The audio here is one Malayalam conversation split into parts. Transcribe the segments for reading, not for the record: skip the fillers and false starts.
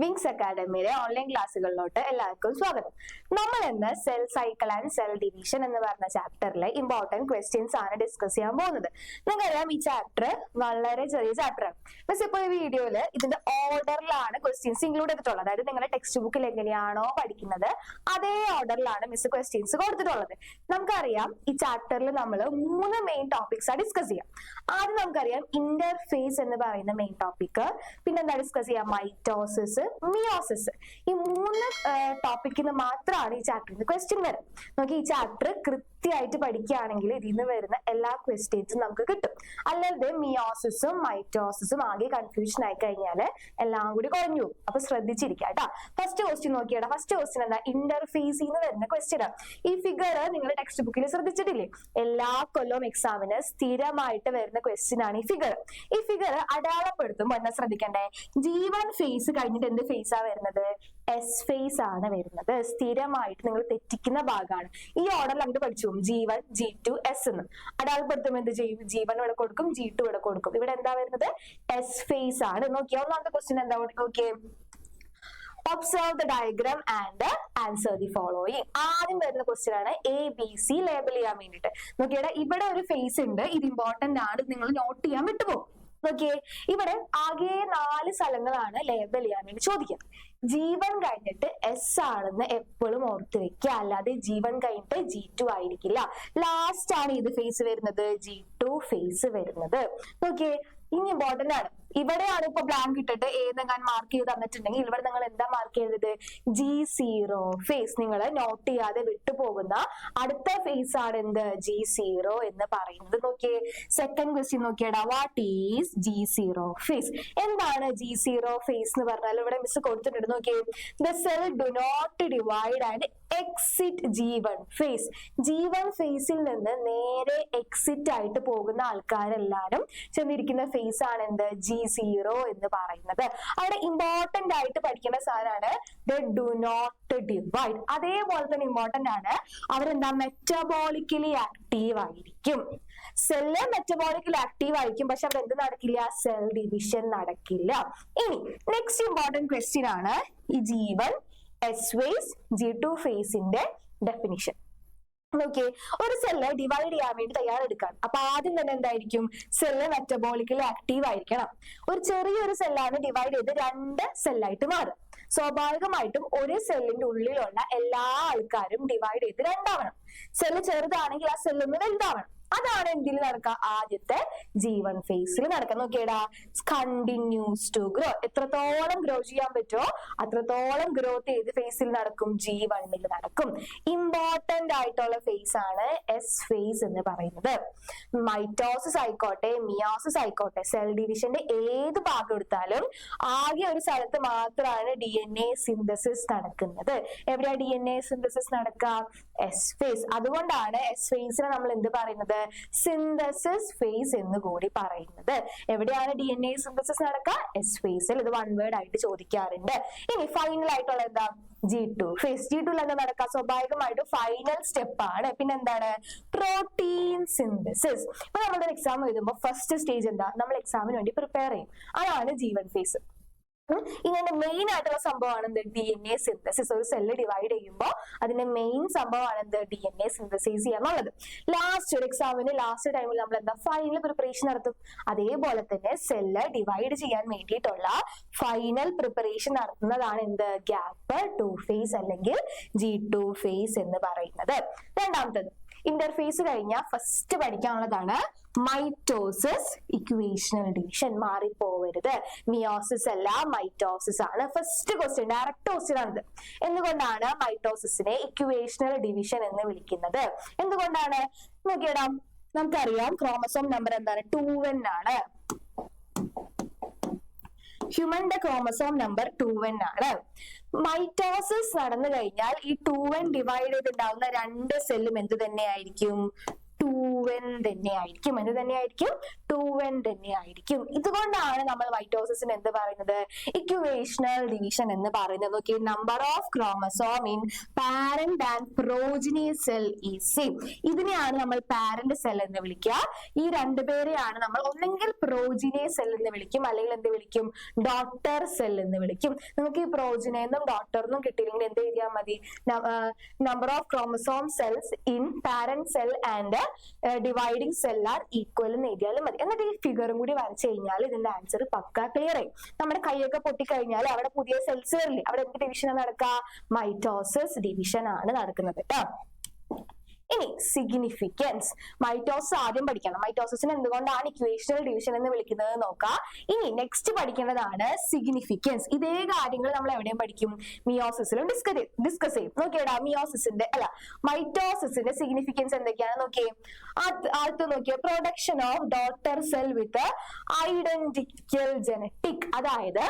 വിങ്സ് അക്കാഡമിയിലെ ഓൺലൈൻ ക്ലാസ്സുകളിലോട്ട് എല്ലാവർക്കും സ്വാഗതം. നമ്മൾ ഇന്ന് cell cycle and cell division എന്ന് പറഞ്ഞ ചാപ്റ്ററിലെ ഇമ്പോർട്ടന്റ് ക്വസ്റ്റ്യൻസ് ആണ് ഡിസ്കസ് ചെയ്യാൻ പോകുന്നത്. നിങ്ങൾക്കറിയാം ഈ ചാപ്റ്റർ വളരെ ചെറിയ ചാപ്റ്ററാണ്. പക്ഷെ ഇപ്പോൾ ഈ വീഡിയോയില് ഇതിന്റെ ഓർഡറിലാണ് ക്വസ്റ്റ്യൻസ് ഇൻക്ലൂഡ് ചെയ്തിട്ടുള്ളത്. അതായത് നിങ്ങളുടെ ടെക്സ്റ്റ് ബുക്കിൽ എങ്ങനെയാണോ പഠിക്കുന്നത് അതേ ഓർഡറിലാണ് മിസ് ക്വസ്റ്റ്യൻസ് കൊടുത്തിട്ടുള്ളത്. നമുക്കറിയാം ഈ ചാപ്റ്ററിൽ നമ്മൾ 3 മെയിൻ ടോപ്പിക്സ് ആണ് ഡിസ്കസ് ചെയ്യാം. ആദ്യം നമുക്കറിയാം ഇന്റർഫേസ് എന്ന് പറയുന്ന മെയിൻ ടോപ്പിക്, പിന്നെന്താ ഡിസ്കസ് ചെയ്യാം മൈറ്റോസിസ്, മിയോസിസ്. ഈ 3 ടോപ്പിക്കിന് മാത്രമാണ് ഈ ചാപ്റ്ററിന് ക്വസ്റ്റ്യൻ വരും. നമുക്ക് ഈ ചാപ്റ്റർ കൃത്യമായിട്ട് പഠിക്കുകയാണെങ്കിൽ ഇതിൽ നിന്ന് വരുന്ന എല്ലാ ക്വസ്റ്റ്യൻസും നമുക്ക് കിട്ടും. അല്ലാതെ മിയോസിസും മൈറ്റോസിസും ആകെ കൺഫ്യൂഷൻ ആയി കഴിഞ്ഞാൽ എല്ലാം കൂടി കുറഞ്ഞു പോകും. അപ്പൊ ശ്രദ്ധിച്ചിരിക്കുക കേട്ടോ. ഫസ്റ്റ് ക്വസ്റ്റ്യൻ നോക്കിയാടാ. ഫസ്റ്റ് ക്വസ്റ്റ്യൻ എന്താ? ഇന്റർഫേസിൽ നിന്ന് വരുന്ന ക്വസ്റ്റ്യൻ ആണ്. ഈ ഫിഗർ നിങ്ങൾ ടെക്സ്റ്റ് ബുക്കിൽ ശ്രദ്ധിച്ചിട്ടില്ലേ? എല്ലാ കൊല്ലവും എക്സാമിന് സ്ഥിരമായിട്ട് വരുന്ന ക്വസ്റ്റ്യൻ ആണ് ഈ ഫിഗർ. ഈ ഫിഗർ അടയാളപ്പെടുത്തുമ്പോൾ എന്താ ശ്രദ്ധിക്കണ്ടേ? G1 ഫേസ് കഴിഞ്ഞിട്ട് എന്ത് ഫേസ് ആ വരുന്നത്? എസ് ഫേസ് ആണ് വരുന്നത്. സ്ഥിരമായിട്ട് നിങ്ങൾ തെറ്റിക്കുന്ന ഭാഗമാണ്. ഈ ഓർഡറിൽ അങ്ങോട്ട് പഠിച്ചു പോകും. G1, G2, S എന്ന് അടയാളപ്പെടുത്തുമ്പോൾ എന്ത് ചെയ്യും? G1 ഇവിടെ കൊടുക്കും, G2 ഇവിടെ കൊടുക്കും. ഇവിടെ എന്താ വരുന്നത്? എസ് ഫേസ് ആണ്. നോക്കിയാൽ ഒന്നാമത്തെ ക്വസ്റ്റ്യൻ എന്താ? Okay, observe the diagram and answer the following. ആദ്യം വരുന്ന ക്വസ്റ്റ്യൻ ആണ് ABC ലേബൽ ചെയ്യാൻ വേണ്ടിയിട്ട്. നോക്കിയാൽ ഇവിടെ ഒരു ഫേസ് ഉണ്ട്. ഇത് ഇമ്പോർട്ടന്റ് ആണ്, നിങ്ങൾ നോട്ട് ചെയ്യാൻ വിട്ടുപോകും. നോക്കിയേ, ഇവിടെ ആകെ 4 സ്ഥലങ്ങളാണ് ലേബൽ ചെയ്യാൻ വേണ്ടി ചോദിക്കുക. G1 കഴിഞ്ഞിട്ട് S ആണെന്ന് എപ്പോഴും ഓർത്ത് വെക്കുക. അല്ലാതെ G1 കഴിഞ്ഞിട്ട് G2 ആയിരിക്കില്ല. ലാസ്റ്റ് ആണ് ഇത് ഫേസ് വരുന്നത്, G2 ഫേസ് വരുന്നത്. നോക്കിയേ, ഇനി ഇമ്പോർട്ടന്റ് ആണ്. ഇവിടെയാണ് ഇപ്പൊ ബ്ലാങ്ക് ഇട്ടിട്ട് ഏതെങ്കിലും മാർക്ക് ചെയ്ത് തന്നിട്ടുണ്ടെങ്കിൽ ഇവിടെ നിങ്ങൾ എന്താ മാർക്ക് ചെയ്തത്? G0 face. നിങ്ങൾ നോട്ട് ചെയ്യാതെ വിട്ടുപോകുന്ന അടുത്ത ഫേസ് ആണ് എന്ത്? G0 എന്ന് പറയുന്നത്. നോക്കിയേ, സെക്കൻഡ് ക്വസ്റ്റ്യൻ നോക്കിയടാ. What is G0 phase? എന്താണ് G0 ഫേസ് എന്ന് പറഞ്ഞാൽ ഇവിടെ മിസ് കൊടുത്തിട്ടുണ്ട്. നോക്കിയേ, the cell do not divide and exit G1 phase. G1 ഫേസിൽ നിന്ന് നേരെ എക്സിറ്റ് ആയിട്ട് പോകുന്ന ആൾക്കാരെല്ലാരും ചെന്നിരിക്കുന്ന ഫേസ് ആണ് എന്ത്? G0 എന്ന് പറയുന്നത്. അവിടെ ഇമ്പോർട്ടന്റ് ആയിട്ട് പഠിക്കേണ്ട സാധനമാണ് ദ ഡു നോട്ട് ഡിവൈഡ്. അതേപോലെ തന്നെ ഇമ്പോർട്ടന്റ് ആണ് അവരെന്താ? മെറ്റബോളിക്കലി ആക്റ്റീവ് ആയിരിക്കും. സെല്ല് മെറ്റബോളിക്കലി ആക്റ്റീവ് ആയിരിക്കും, പക്ഷെ അവിടെ എന്ത് നടക്കില്ല? സെൽ ഡിവിഷൻ നടക്കില്ല. ഇനി നെക്സ്റ്റ് ഇമ്പോർട്ടന്റ് ക്വസ്റ്റ്യൻ ആണ് ഈ G1 S ഫേസ് G2 ഫേസിന്റെ ഡെഫിനിഷൻ. ഓക്കെ, ഒരു സെല്ല് ഡിവൈഡ് ചെയ്യാൻ വേണ്ടി തയ്യാറെടുക്കാൻ. അപ്പൊ ആദ്യം തന്നെ എന്തായിരിക്കും? സെല്ല് മെറ്റബോളിക്കലി ആക്റ്റീവ് ആയിരിക്കണം. ഒരു ചെറിയൊരു സെല്ലാണ് ഡിവൈഡ് ചെയ്ത് 2 സെല്ലായിട്ട് മാറും. സ്വാഭാവികമായിട്ടും ഒരു സെല്ലിന്റെ ഉള്ളിലുള്ള എല്ലാ ആൾക്കാരും ഡിവൈഡ് ചെയ്ത് 2 ആവണം. സെല്ല് ചെറുതാണെങ്കിൽ ആ സെല്ലൊന്ന് വലുതാവണം. അതാണ് എന്തിൽ നടക്കുക? ആദ്യത്തെ G1 ഫേസിൽ നടക്കുക. നോക്കിയടാ, കണ്ടിന്യൂസ് ടു ഗ്രോ. എത്രത്തോളം ഗ്രോ ചെയ്യാൻ പറ്റുമോ അത്രത്തോളം ഗ്രോത്ത് ഏത് ഫേസിൽ നടക്കും? G1 നടക്കും. ഇമ്പോർട്ടന്റ് ആയിട്ടുള്ള ഫേസ് ആണ് എസ് ഫേസ് എന്ന് പറയുന്നത്. മൈറ്റോസിസ് ആയിക്കോട്ടെ മിയോസിസ് ആയിക്കോട്ടെ, സെൽ ഡിവിഷന്റെ ഏത് ഭാഗം എടുത്താലും ആകെ ഒരു സ്ഥലത്ത് മാത്രമാണ് DNA സിന്തസിസ് നടക്കുന്നത്. എവിടെയാ DNA സിന്തസിസ് നടക്കുക? S phase. അതുകൊണ്ടാണ് എസ് ഫേസിനെ നമ്മൾ എന്ത് പറയുന്നത്? സിന്തസിസ് ഫേസ് എന്ന് കൂടി പറയുന്നത്. എവിടെയാണ് DNA സിന്തസിസ് നടക്കുക? എസ് ഫേസിൽ. ഇത് 1 വേർഡ് ആയിട്ട് ചോദിക്കാറുണ്ട്. ഇനി ഫൈനൽ ആയിട്ടുള്ള എന്താ? G2 face. G2 എന്താ നടക്കുക? സ്വാഭാവികമായിട്ടും ഫൈനൽ സ്റ്റെപ്പ് ആണ്. പിന്നെ എന്താണ്? Protein synthesis. ഇപ്പൊ നമ്മുടെ എക്സാം എഴുതുമ്പോൾ ഫസ്റ്റ് സ്റ്റേജ് എന്താ? നമ്മൾ എക്സാമിന് വേണ്ടി പ്രിപ്പയർ ചെയ്യും. അതാണ് G1 ഫേസ്. ഇങ്ങനെ മെയിൻ ആയിട്ടുള്ള സംഭവമാണ് എന്ത്? DNA synthesis. ഒരു സെല്ല് ഡിവൈഡ് ചെയ്യുമ്പോൾ അതിന്റെ മെയിൻ സംഭവമാണ് എന്ത്? DNA സിന്തസൈസ് ചെയ്യാന്നുള്ളത്. ലാസ്റ്റ് ഒരു എക്സാമിന് ലാസ്റ്റ് ടൈമിൽ നമ്മൾ എന്താ? ഫൈനൽ പ്രിപ്പറേഷൻ നടത്തും. അതേപോലെ തന്നെ സെല്ല് ഡിവൈഡ് ചെയ്യാൻ വേണ്ടിയിട്ടുള്ള ഫൈനൽ പ്രിപ്പറേഷൻ നടത്തുന്നതാണ് എന്ത്? ഗ്യാപ്പ് 2 ഫേസ് അല്ലെങ്കിൽ G2 ഫേസ് എന്ന് പറയുന്നത്. രണ്ടാമത്തത് ഇന്റർഫേസ് കഴിഞ്ഞാൽ ഫസ്റ്റ് പഠിക്കാനുള്ളതാണ് മൈറ്റോസിസ് ഇക്വേഷണൽ ഡിവിഷൻ. മാറിപ്പോവരുത്. മിയോസിസ് അല്ല, മൈറ്റോസിസ് ആണ്. ഫസ്റ്റ് ക്വസ്റ്റ്യൻ, ഡയറക്റ്റ് ക്വസ്റ്റ്യൻ ആണിത്. എന്തുകൊണ്ടാണ് മൈറ്റോസിസിനെ ഇക്വേഷണൽ ഡിവിഷൻ എന്ന് വിളിക്കുന്നത്? എന്തുകൊണ്ടാണ്? നോക്കിയിടാം. നമുക്കറിയാം ക്രോമസോം നമ്പർ എന്താണ്? 2n ആണ്. ഹ്യൂമന്റെ ക്രോമസോം നമ്പർ 2n ആണ്. മൈറ്റോസിസ് നടന്നു കഴിഞ്ഞാൽ ഈ 2n ഡിവൈഡ് ചെയ്തുണ്ടാവുന്ന 2 സെല്ലും എന്ത് തന്നെയായിരിക്കും? 2n തന്നെയായിരിക്കും. എന്ത് തന്നെയായിരിക്കും? 2n തന്നെയായിരിക്കും. ഇതുകൊണ്ടാണ് നമ്മൾ മൈറ്റോസിസിന് എന്ത് പറയുന്നത്? ഇക്വേഷണൽ ഡിവിഷൻ എന്ന് പറയുന്നത്. നോക്കി, number of chromosome in parent and progeny cell is same. ഇതിനെയാണ് നമ്മൾ പാരന്റ് സെൽ എന്ന് വിളിക്കുക. ഈ രണ്ടുപേരെയാണ് നമ്മൾ ഒന്നെങ്കിൽ പ്രോജിനെ സെൽ എന്ന് വിളിക്കും, അല്ലെങ്കിൽ എന്ത് വിളിക്കും? ഡോട്ടർ സെൽ എന്ന് വിളിക്കും. നിങ്ങൾക്ക് ഈ പ്രോജിനെന്നും ഡോട്ടറിനും കിട്ടിയില്ലെങ്കിൽ എന്ത് എഴുതിയാൽ മതി? Number of chromosome cells in parent cell and dividing cell are equal എന്ന് എഴുതിയാലും മതി. എന്നിട്ട് ഈ ഫിഗറും കൂടി വരച്ചു കഴിഞ്ഞാൽ ഇതിന്റെ ആൻസർ പക്ക ക്ലിയർ ആയി. നമ്മുടെ കൈയൊക്കെ പൊട്ടിക്കഴിഞ്ഞാൽ അവിടെ പുതിയ സെൽസ് വരില്ലേ? അവിടെ എന്ത് ഡിവിഷൻ നടക്കുക? മൈറ്റോസിസ് ഡിവിഷൻ ആണ് നടക്കുന്നത് കേട്ടോ. ഇനി സിഗ്നിഫിക്കൻസ്. മൈറ്റോസിസ് ആദ്യം പഠിക്കണം. മൈറ്റോസിസിന് എന്തുകൊണ്ടാണ് ഇക്വേഷണൽ ഡിവിഷൻ എന്ന് വിളിക്കുന്നത് നോക്കാം. ഇനി നെക്സ്റ്റ് പഠിക്കേണ്ടതാണ് സിഗ്നിഫിക്കൻസ്. ഇതേ കാര്യങ്ങൾ നമ്മൾ എവിടെയും പഠിക്കും? മിയോസിസിലും ഡിസ്കസ് ചെയ്യും. നോക്കിയടാ, മൈറ്റോസിസിന്റെ സിഗ്നിഫിക്കൻസ് എന്തൊക്കെയാണ് നോക്കിയേ. ആദ്യത്തെ നോക്കിയ production of daughter cell with identical genetic. അതായത്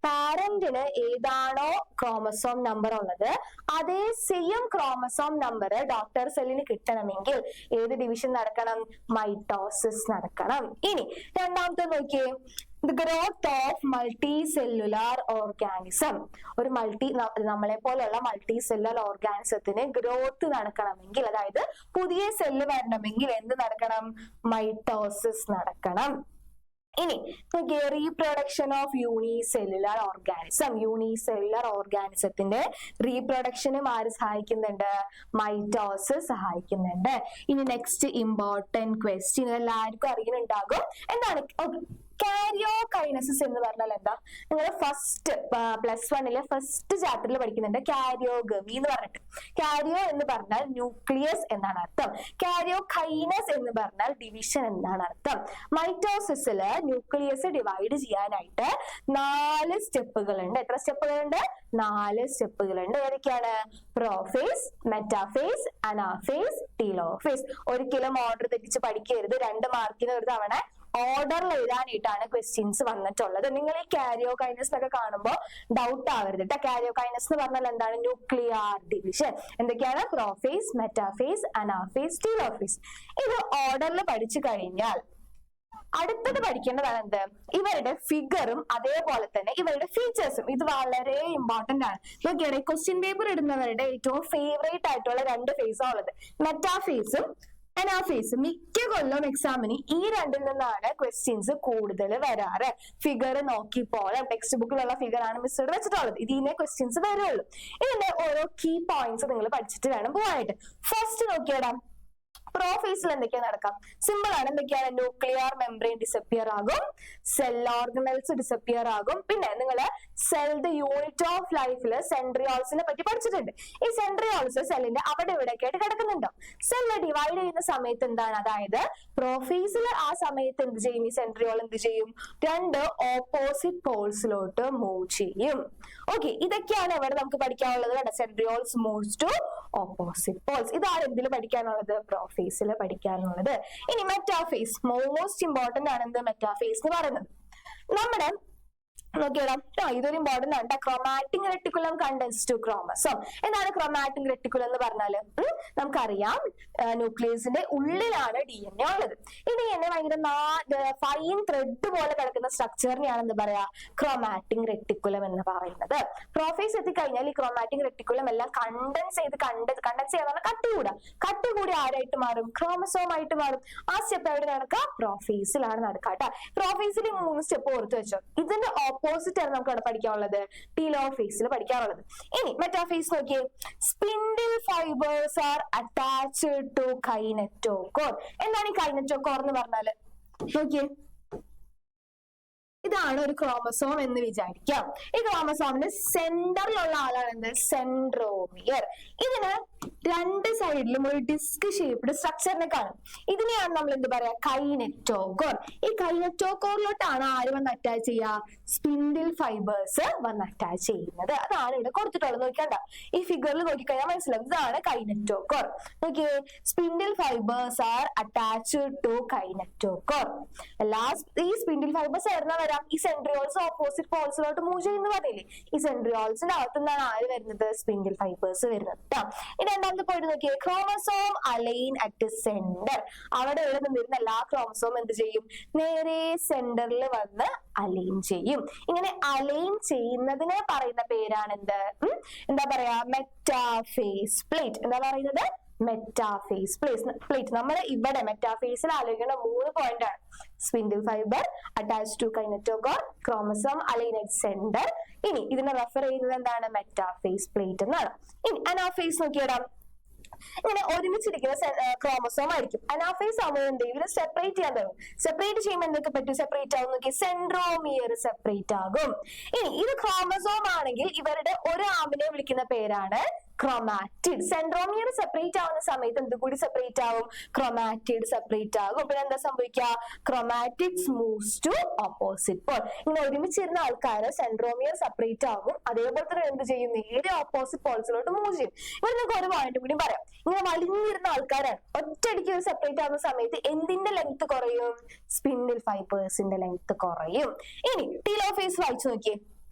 പാരന്റിന് ഏതാണോ ക്രോമസോം നമ്പർ ഉള്ളത് അതേ സെയിം ക്രോമസോം നമ്പർ ഡോട്ടർ സെല്ലിന് കിട്ടണമെങ്കിൽ ഏത് ഡിവിഷൻ നടക്കണം? മൈറ്റോസിസ് നടക്കണം. ഇനി രണ്ടാമത്തെ നോക്കിയേ, the growth of multicellular organism. ഒരു നമ്മളെ പോലുള്ള മൾട്ടി സെല്ലുലാർ ഓർഗാനിസത്തിന് ഗ്രോത്ത് നടക്കണമെങ്കിൽ, അതായത് പുതിയ സെല്ല് വരണമെങ്കിൽ എന്ത് നടക്കണം? മൈറ്റോസിസ് നടക്കണം. ഇനി reproduction of unicellular organism. Unicellular ഓർഗാനിസത്തിന്റെ റീപ്രൊഡക്ഷനും ആര് സഹായിക്കുന്നുണ്ട്? മൈറ്റോസിസ് സഹായിക്കുന്നുണ്ട്. ഇനി നെക്സ്റ്റ് ഇമ്പോർട്ടന്റ് ക്വസ്റ്റ്യൻ എല്ലാവർക്കും അറിയുന്നുണ്ടാകും. എന്താണ് കാരിയോകൈനസിസ് എന്ന് പറഞ്ഞാൽ എന്താ? നിങ്ങൾ ഫസ്റ്റ് +1 ഫസ്റ്റ് ചാപ്റ്ററിൽ പഠിക്കുന്നുണ്ട് കാരിയോഗമി എന്ന് പറഞ്ഞിട്ട്. കാരിയോ എന്ന് പറഞ്ഞാൽ ന്യൂക്ലിയസ് എന്നാണ് അർത്ഥം. കാരിയോകൈനസ് എന്ന് പറഞ്ഞാൽ ഡിവിഷൻ എന്നാണ് അർത്ഥം. മൈറ്റോസിസില് ന്യൂക്ലിയസ് ഡിവൈഡ് ചെയ്യാനായിട്ട് 4 സ്റ്റെപ്പുകളുണ്ട്. എത്ര സ്റ്റെപ്പുകളുണ്ട്? 4 സ്റ്റെപ്പുകളുണ്ട്. ഏതൊക്കെയാണ്? Prophase, metaphase, anaphase, telophase. ഒരിക്കലും ഓർഡർ തെറ്റിച്ച് പഠിക്കരുത്. 2 മാർക്കിന് ഒരു തവണ ഓർഡറിൽ എഴുതാനായിട്ടാണ് ക്വസ്റ്റ്യൻസ് വന്നിട്ടുള്ളത്. നിങ്ങൾ ഈ കാരിയോകൈനസ് എന്നൊക്കെ കാണുമ്പോൾ ഡൗട്ട് ആവരുത് കേട്ടോ. കാരിയോകൈനസ് എന്ന് പറഞ്ഞാൽ എന്താണ്? Nuclear division. എന്തൊക്കെയാണ്? Prophase, metaphase, anaphase, telophase. ഇത് ഓർഡറിൽ പഠിച്ചു കഴിഞ്ഞാൽ അടുത്തത് പഠിക്കേണ്ടതാണ് എന്ത്? ഇവരുടെ ഫിഗറും അതേപോലെ തന്നെ ഇവരുടെ ഫീച്ചേഴ്സും. ഇത് വളരെ ഇമ്പോർട്ടന്റ് ആണ്. നോക്കിയാണ് ക്വസ്റ്റ്യൻ പേപ്പർ ഇടുന്നവരുടെ ഏറ്റവും ഫേവറേറ്റ് ആയിട്ടുള്ള 2 ഫേസാണ് ഉള്ളത്, മെറ്റാഫേസും അനാഫേസ്. മിക്ക കൊല്ലം എക്സാമിന് ഈ 2ൽ നിന്നാണ് ക്വസ്റ്റ്യൻസ് കൂടുതൽ വരാറ്. ഫിഗർ നോക്കിപ്പോലെ ടെക്സ്റ്റ് ബുക്കിലുള്ള ഫിഗർ ആണ് മിസ് വെച്ചിട്ടുള്ളത്. ഇതിനെ ക്വസ്റ്റ്യൻസ് വരുള്ളൂ. ഇതിന്റെ ഓരോ കീ പോയിന്റ്സ് നിങ്ങൾ പഠിച്ചിട്ട് വേണം പോകാനായിട്ട്. ഫസ്റ്റ് നോക്കിയടാ, പ്രോഫേസിൽ എന്തൊക്കെയാണ് നടക്കാം? സിമ്പിൾ ആണ്. എന്തൊക്കെയാണ്? ന്യൂക്ലിയർ മെംബ്രെയിൻ ഡിസപ്പിയർ ആകും, സെൽ ഓർഗനൽസ് ഡിസപ്പിയർ ആകും. പിന്നെ നിങ്ങൾ സെൽഡ് യൂണിറ്റ് ഓഫ് ലൈഫില് സെൻട്രിയോൾസിനെ പറ്റി പഠിച്ചിട്ടുണ്ട്. ഈ സെൻട്രിയോൾസ് സെല്ലിന്റെ അവിടെ ഇവിടെയൊക്കെ ആയിട്ട് കിടക്കുന്നുണ്ടോ? സെല്ല് ഡിവൈഡ് ചെയ്യുന്ന സമയത്ത് എന്താണ്? അതായത് പ്രോഫേസിൽ ആ സമയത്ത് എന്ത് ചെയ്യും? ഈ സെൻട്രിയോൾ എന്ത് ചെയ്യും? 2 ഓപ്പോസിറ്റ് പോൾസിലോട്ട് മൂവ് ചെയ്യും. ഓക്കെ, ഇതൊക്കെയാണ് ഇവിടെ നമുക്ക് പഠിക്കാനുള്ളത്. Centrioles moves to opposite poles. ഇതാണ് എന്തിൽ പഠിക്കാനുള്ളത്? പ്രോഫേസിൽ പഠിക്കാനുള്ളത്. ഇനി മെറ്റാഫേസ് മോസ്റ്റ് ഇമ്പോർട്ടന്റ് ആണ്. എന്ത് മെറ്റാഫേസ് എന്ന് പറയുന്നത്? നമ്മുടെ നോക്കിയടാ, ഇതൊരു ഇമ്പോർട്ടന്റ് ആണ്. Chromatic reticulum condense to chromosome. എന്താണ് ക്രോമാറ്റിക് റെട്ടിക്കുലം എന്ന് പറഞ്ഞാല്? നമുക്കറിയാം ന്യൂക്ലിയസിന്റെ ഉള്ളിലാണ് DNA ഉള്ളത്. ഈ DNA ഭയങ്കര ഫൈൻ ത്രെഡ് പോലെ കിടക്കുന്ന സ്ട്രക്ചറിനെയാണ് എന്ത് പറയാ? ക്രോമാറ്റിക് റെട്ടിക്കുലം എന്ന് പറയുന്നത്. പ്രോഫേസ് എത്തിക്കഴിഞ്ഞാൽ ഈ ക്രോമാറ്റിക് റെട്ടിക്കുലം എല്ലാം കണ്ടൻസ് ചെയ്യാൻ കട്ടി കൂടി ആരായിട്ട് മാറും? ക്രോമസോം ആയിട്ട് മാറും. ആ സ്റ്റെപ്പ് എവിടെ നടക്കുക? പ്രോഫേസിലാണ് നടക്കുക കേട്ടോ. പ്രോഫേസിൽ 3 സ്റ്റെപ്പ് ഓർത്ത് വെച്ചോ. ഇതിന്റെ ഓപ്പോസിറ്റ് ആണ് നമുക്ക് അവിടെ പഠിക്കാനുള്ളത്, ടീലോഫേസിൽ പഠിക്കാനുള്ളത്. ഇനി മെറ്റാഫേസ് നോക്കിയേ, spindle fibres are attached to kinetochore. എന്താണ് ഈ കൈനറ്റോകോർ എന്ന് പറഞ്ഞാല്? നോക്കിയേ, ഇതാണ് ഒരു ക്രോമസോം എന്ന് വിചാരിക്കാം. ഈ ക്രോമസോമിന്റെ സെന്ററിലുള്ള ആളാണ് എന്ത്? സെൻട്രോമിയർ. ഇതിന് 2 സൈഡിലും ഒരു ഡിസ്ക് ഷേപ്ഡ് സ്ട്രക്ചറിനെ കാണും. ഇതിനെയാണ് നമ്മൾ എന്ത് പറയാ? കൈനറ്റോകോർ. ഈ കൈനറ്റോകോറിലോട്ടാണ് ആര് വന്ന് അറ്റാച്ച് ചെയ്യുക? സ്പിൻഡിൽ ഫൈബേഴ്സ് വന്ന് അറ്റാച്ച് ചെയ്യുന്നത്. അതാണ് ഇവിടെ കൊടുത്തിട്ടുള്ളത്. നോക്കണ്ട, ഈ ഫിഗറിൽ നോക്കിക്കഴിഞ്ഞാൽ മനസ്സിലാവും. ഇതാണ് കൈനറ്റോകോർ. നോക്കിയേ, spindle fibres are attached to kinetochore. ഈ സ്പിൻഡിൽ ഫൈബേഴ്സ് എവിടുന്ന ഈ സെൻട്രിയോൾസ് ഓപ്പോസിറ്റ് പോൾസിലോട്ട് മൂവ് ചെയ്യുന്ന പറഞ്ഞില്ലേ? ഈ സെൻട്രിയോൾസിന്റെ അകത്തുനിന്നാണ് ആര് വരുന്നത്? സ്പിൻഡിൽ ഫൈബേഴ്സ് വരുന്നത് കേട്ടോ. ഇനി രണ്ടാമത്തെ പോയിട്ട് നോക്കിയേ, ക്രോമസോം അലൈൻ അറ്റ് സെന്റർ. അവിടെ ഇവിടെ നിന്നിരുന്ന എല്ലാ ക്രോമസോം എന്ത് ചെയ്യും? നേരെ സെന്ററിൽ വന്ന് അലൈൻ ചെയ്യും. ഇങ്ങനെ അലൈൻ ചെയ്യുന്നതിനെ പറയുന്ന പേരാണ് എന്ത്? എന്താ പറയാ? Metaphase plate. എന്താ പറയുന്നത്? Metaphase plate. നമ്മൾ ഇവിടെ മെറ്റാഫേസിൽ ആലോചിക്കുന്ന 3 പോയിന്റ് ആണ്. Spindle fibre attach to kinetochore, chromosome align at centre. ഇനി ഇതിനെ റെഫർ ചെയ്യുന്നത് എന്താണ്? മെറ്റാഫേസ് പ്ലേറ്റ് എന്നാണ്. ഇനി അനാഫേസ് നോക്കിയിടാം. ഇങ്ങനെ ഒരുമിച്ചിരിക്കുന്ന ക്രോമസോം ആയിരിക്കും. അനാഫേസ് ആവുമ്പോൾ എന്ത് ചെയ്യും? സെപ്പറേറ്റ് ചെയ്യാൻ തുടങ്ങും. സെപ്പറേറ്റ് ചെയ്യുമ്പോൾ എന്തൊക്കെ പറ്റും? സെപ്പറേറ്റ് ആവും. നോക്കി, സെൻട്രോമിയർ സെപ്പറേറ്റ് ആകും. ഇനി ഇത് ക്രോമസോം ആണെങ്കിൽ ഇവരുടെ ഒരു ആമിനെ വിളിക്കുന്ന പേരാണ് ക്രോമാറ്റിഡ്. സെൻട്രോമിയർ സെപ്പറേറ്റ് ആവുന്ന സമയത്ത് എന്ത് കൂടി സെപ്പറേറ്റ് ആവും? ക്രോമാറ്റിഡ് സെപ്പറേറ്റ് ആകും. പിന്നെ എന്താ സംഭവിക്കുക? Chromatids moves to opposite pole. ഇങ്ങനെ ഒരുമിച്ചിരുന്ന ആൾക്കാര് സെൻട്രോമിയർ സെപ്പറേറ്റ് ആകും. അതേപോലെ തന്നെ എന്ത് ചെയ്യും? നേരെ ഓപ്പോസിറ്റ് പോൾസിലോട്ട് മൂവ് ചെയ്യും. ഇവിടെ നിങ്ങൾക്ക് ഒരു പോയിന്റ് കൂടി പറയാം. ഇങ്ങനെ വലിഞ്ഞിരുന്ന ആൾക്കാരാണ്. ഒറ്റയടിക്ക് സെപ്പറേറ്റ് ആവുന്ന സമയത്ത് എന്തിന്റെ ലെങ്ത് കുറയും? സ്പിൻഡിൽ ഫൈബേഴ്സിന്റെ ലെങ്ത് കുറയും. ഇനി ടീലോഫേസ് വായിച്ചു നോക്കിയേ.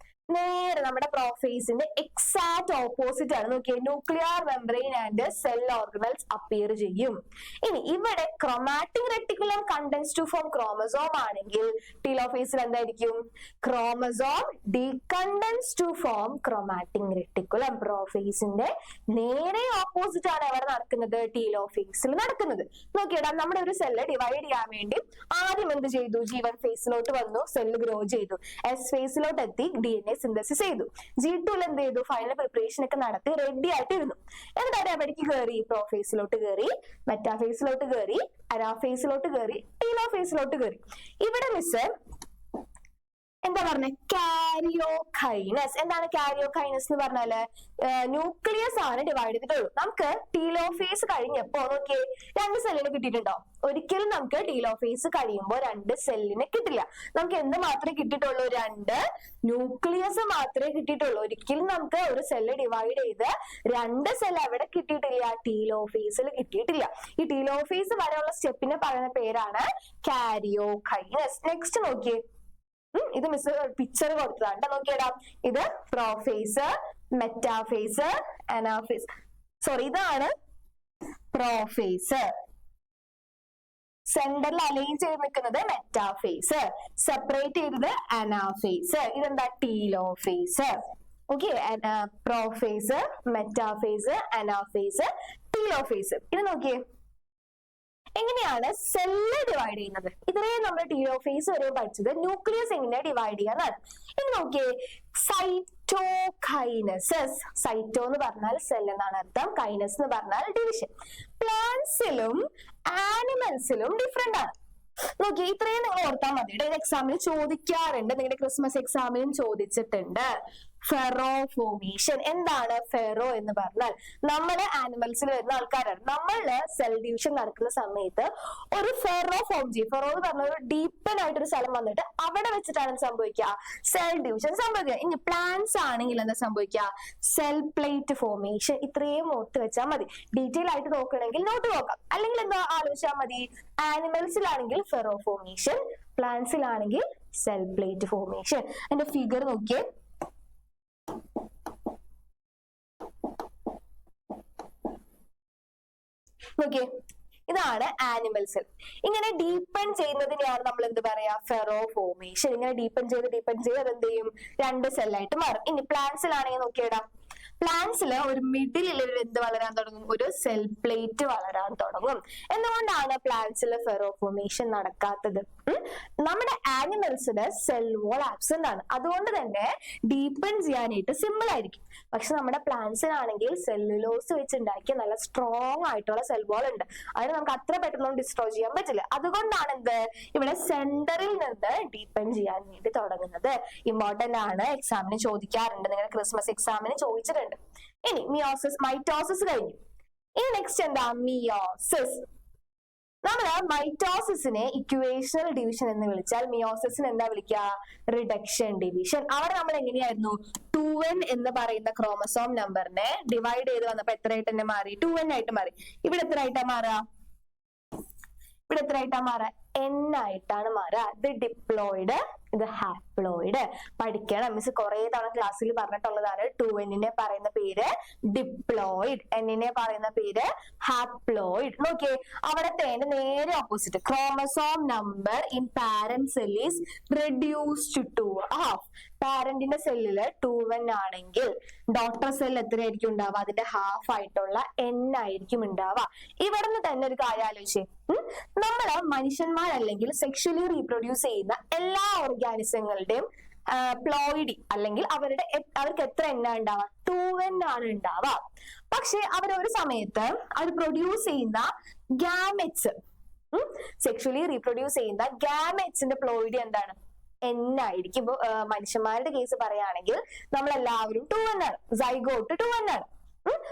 നേരെ നമ്മുടെ പ്രോഫേസിന്റെ എക്സാക്ട് ഓപ്പോസിറ്റ് ആണ്. നോക്കിയേ, nuclear membrane and cell organelles appear ചെയ്യും. ഇനി ഇവിടെ chromatic reticulum condense to form chromosome ആണെങ്കിൽ ടീലോഫേസിൽ എന്തായിരിക്കും? Chromosome decondense to form chromatic reticulum. പ്രോഫേസിന്റെ നേരെ ഓപ്പോസിറ്റ് ആണ് എവിടെ നടക്കുന്നത്? ടീലോഫേസിൽ നടക്കുന്നത്. നോക്കിയിടാം, നമ്മുടെ ഒരു സെല്ല് ഡിവൈഡ് ചെയ്യാൻ വേണ്ടി ആദ്യം എന്ത് ചെയ്തു? G1 ഫേസിലോട്ട് വന്നു, സെല്ല് ഗ്രോ ചെയ്തു. S ഫേസിലോട്ട് എത്തി, DNA സിന്തസിസ് ചെയ്തു. G2 എന്ത് ചെയ്തു? ഫൈനൽ പ്രിപ്പറേഷൻ ഒക്കെ നടത്തി റെഡി ആയിട്ടിരുന്നു. എന്നിട്ട് എവിടേക്ക് കയറി? പ്രൊഫേസിലോട്ട് കയറി, മെറ്റാഫേസിലോട്ട് കയറി, അനാഫേസിലോട്ട് കയറി, ടീലോഫേസിലോട്ട് കയറി. ഇവിടെ മിസ് എന്താ പറഞ്ഞ? കാരിയോകൈനസ്. എന്താണ് കാരിയോകൈനസ് എന്ന് പറഞ്ഞാല്? ന്യൂക്ലിയസ് ആണ് ഡിവൈഡ് ചെയ്തിട്ടുള്ളൂ. നമുക്ക് ടീലോഫേസ് കഴിഞ്ഞപ്പോ നോക്കിയേ, 2 സെല്ലിന് കിട്ടിയിട്ടുണ്ടോ? ഒരിക്കലും നമുക്ക് ടീലോഫേസ് കഴിയുമ്പോൾ 2 സെല്ലിന് കിട്ടില്ല. നമുക്ക് എന്ത് മാത്രമേ കിട്ടിയിട്ടുള്ളൂ? 2 ന്യൂക്ലിയസ് മാത്രമേ കിട്ടിയിട്ടുള്ളൂ. ഒരിക്കലും നമുക്ക് ഒരു സെല്ല് ഡിവൈഡ് ചെയ്ത് 2 സെല്ല് എവിടെ കിട്ടിയിട്ടില്ല? ടീലോഫേസിൽ കിട്ടിയിട്ടില്ല. ഈ ടീലോഫേസ് വരെയുള്ള സ്റ്റെപ്പിന് പറയുന്ന പേരാണ് കാരിയോകൈനസ്. നെക്സ്റ്റ് നോക്കിയേ, ഇത് മിസ് പിക്ചർ കൊടുത്തതാണ്. നോക്കിയിടാം, ഇത് പ്രോഫേസ്, മെറ്റാഫേസ്, അനാഫേസ്. സോറി, ഇതാണ് പ്രോഫേസ്. സെന്ററിൽ അലൈൻ ചെയ്ത് നിൽക്കുന്നത് മെറ്റാഫേസ്, സെപ്പറേറ്റ് ചെയ്തത് അനാഫേസ്. ഇതെന്താ? Telophase. Okay, prophase, metaphase, anaphase, telophase. ഇത് നോക്കിയേ, എങ്ങനെയാണ് സെല്ല് ഡിവൈഡ് ചെയ്യുന്നത്? ഇത്രയും നമ്മൾ ടീലോഫേസ് വരെ പഠിച്ചത് ന്യൂക്ലിയസ് എങ്ങനെ ഡിവൈഡ് ചെയ്യാന്നാണ്. ഇനി നോക്കിയേ, സൈറ്റോകൈനസസ്. സൈറ്റോ എന്ന് പറഞ്ഞാൽ സെൽ എന്നാണ് അർത്ഥം, കൈനസ് എന്ന് പറഞ്ഞാൽ ഡിവിഷൻ. പ്ലാന്റ്സിലും ആനിമൽസിലും ഡിഫറെന്റ് ആണ്. നോക്കി, ഇത്രയും നിങ്ങൾ ഓർത്താൽ മതി. എക്സാമിന് ചോദിക്കാറുണ്ട്, നിങ്ങളുടെ ക്രിസ്മസ് എക്സാമിനും ചോദിച്ചിട്ടുണ്ട്. Ferro formation. എന്താണ് ഫെറോ എന്ന് പറഞ്ഞാൽ? നമ്മള് ആനിമൽസിൽ വരുന്ന ആൾക്കാരാണ്. നമ്മള് സെൽ ഡിവിഷൻ നടക്കുന്ന സമയത്ത് ഒരു ഫെറോ ഫോം ചെയ്യും. ഫെറോ എന്ന് പറഞ്ഞ ഒരു ഡീപ്പൻ ആയിട്ടൊരു സ്ഥലം വന്നിട്ട് അവിടെ വെച്ചിട്ടാണ് സംഭവിക്കുക? സെൽ ഡിവിഷൻ സംഭവിക്കുക. ഇനി പ്ലാന്റ്സ് ആണെങ്കിൽ എന്താ സംഭവിക്കുക? Cell plate formation. ഇത്രയും ഓർത്ത് വെച്ചാൽ മതി. ഡീറ്റെയിൽ ആയിട്ട് നോക്കണമെങ്കിൽ നോട്ട് നോക്കാം, അല്ലെങ്കിൽ എന്താ ആലോചിച്ചാൽ മതി? ആനിമൽസിലാണെങ്കിൽ ഫെറോ ഫോർമേഷൻ, പ്ലാന്റ്സിലാണെങ്കിൽ സെൽ പ്ലേറ്റ് ഫോർമേഷൻ. അതിന്റെ ഫിഗർ നോക്കിയേ. നോക്കിയേ, ഇതാണ് ആനിമൽ സെൽ. ഇങ്ങനെ ഡീപ്പൻ ചെയ്യുന്നതിനെയാണ് നമ്മൾ എന്ത് പറയാ? Ferro formation. ഇങ്ങനെ ഡീപ്പൻ ചെയ്ത് അതെന്ത് ചെയ്യും? 2 സെല്ലായിട്ട് മാറും. ഇനി പ്ലാന്റ്സിലാണെങ്കിൽ നോക്കിയിടാം, പ്ലാന്റ്സിൽ ഒരു മിഡിലിൽ എന്ത് വളരാൻ തുടങ്ങും? ഒരു സെൽ പ്ലേറ്റ് വളരാൻ തുടങ്ങും. എന്തുകൊണ്ടാണ് പ്ലാന്റ്സിൽ ഫെറോ ഫോർമേഷൻ നടക്കാത്തത്? നമ്മുടെ ആനിമൽസിന് സെൽ വോൾ ആബ്സെന്റ് ആണ്. അതുകൊണ്ട് തന്നെ ഡീപ്പൻ ചെയ്യാനായിട്ട് സിമ്പിൾ ആയിരിക്കും. പക്ഷെ നമ്മുടെ പ്ലാന്റ്സിനാണെങ്കിൽ സെല്ലുലോസ് വെച്ചുണ്ടാക്കിയ നല്ല സ്ട്രോങ് ആയിട്ടുള്ള സെൽ വോൾ ഉണ്ട്. അതിന് നമുക്ക് അത്ര പെട്ടെന്ന് ഡിസ്ട്രോയ് ചെയ്യാൻ പറ്റില്ല. അതുകൊണ്ടാണ് എന്ത് ഇവിടെ സെന്ററിൽ നിന്ന് ഡീപ്പൻ ചെയ്യാൻ വേണ്ടി തുടങ്ങുന്നത്. ഇമ്പോർട്ടന്റ് ആണ്, എക്സാമിന് ചോദിക്കാറുണ്ട്, നിങ്ങളുടെ ക്രിസ്മസ് എക്സാമിന് ചോദിച്ചിട്ടുണ്ട്. ഇനി മിയോസിസ്, മൈറ്റോസിസ് കഴിഞ്ഞു. ഇനി നെക്സ്റ്റ് എന്താ? മിയോസിസ്. നമ്മള് മൈറ്റോസിസിനെ ഇക്വേഷണൽ ഡിവിഷൻ എന്ന് വിളിച്ചാൽ മിയോസിസിന് എന്താ വിളിക്കുക? Reduction division. അവിടെ നമ്മൾ എങ്ങനെയായിരുന്നു? 2n എന്ന് പറയുന്ന ക്രോമസോം നമ്പറിനെ ഡിവൈഡ് ചെയ്ത് വന്നപ്പോ എത്രയായിട്ട് തന്നെ മാറി? 2n ആയിട്ട് മാറി. ഇവിടെ എത്ര ആയിട്ടാ മാറാ? ഇവിടെ എത്ര ആയിട്ടാ മാറാ? n ആയിട്ടാണ് മാറാ. ഇത് ഡിപ്ലോയിഡ് ഇത് ഹാപ്ലോയിഡ്. പഠിക്കണം, മിസ് കുറെ തവണ ക്ലാസ്സിൽ പറഞ്ഞിട്ടുള്ളതാണ്. 2N പറയുന്ന പേര് ഡിപ്ലോയിഡ്, N പറയുന്ന പേര് ഹാപ്ലോയിഡ്. നോക്കിയേ, അവിടത്തെ നേരെ opposite chromosome number in parent cell is reduced to half. പാരന്റിന്റെ സെല്ലില് 2N ആണെങ്കിൽ ഡോട്ടർ സെൽ എത്രയായിരിക്കും ഉണ്ടാവുക? അതിന്റെ ഹാഫ് ആയിട്ടുള്ള N ആയിരിക്കും ഉണ്ടാവുക. ഇവിടുന്ന് തന്നെ ഒരു കാര്യം ആലോചിച്ചേ, നമ്മള് മനുഷ്യന്മാരല്ലെങ്കിൽ സെക്ഷലി റീപ്രൊഡ്യൂസ് ചെയ്യുന്ന എല്ലാ ഓർഗാനിസങ്ങളുടെയും പ്ലോയിഡി അല്ലെങ്കിൽ അവർക്ക് എത്ര എണ്ണ ഉണ്ടാവുക? 2N ആണ് ഉണ്ടാവുക. പക്ഷെ അവരൊരു സമയത്ത് അവർ പ്രൊഡ്യൂസ് ചെയ്യുന്ന ഗാമെറ്റ്സ്, സെക്ഷലി റീപ്രൊഡ്യൂസ് ചെയ്യുന്ന ഗാമെറ്റ്സിന്റെ പ്ലോയിഡി എന്താണ്? N ആയിരിക്കും. ഇപ്പൊ മനുഷ്യന്മാരുടെ കേസ് പറയുകയാണെങ്കിൽ നമ്മളെല്ലാവരും 2N ആണ്, സൈഗോട്ട് 2N ആണ്.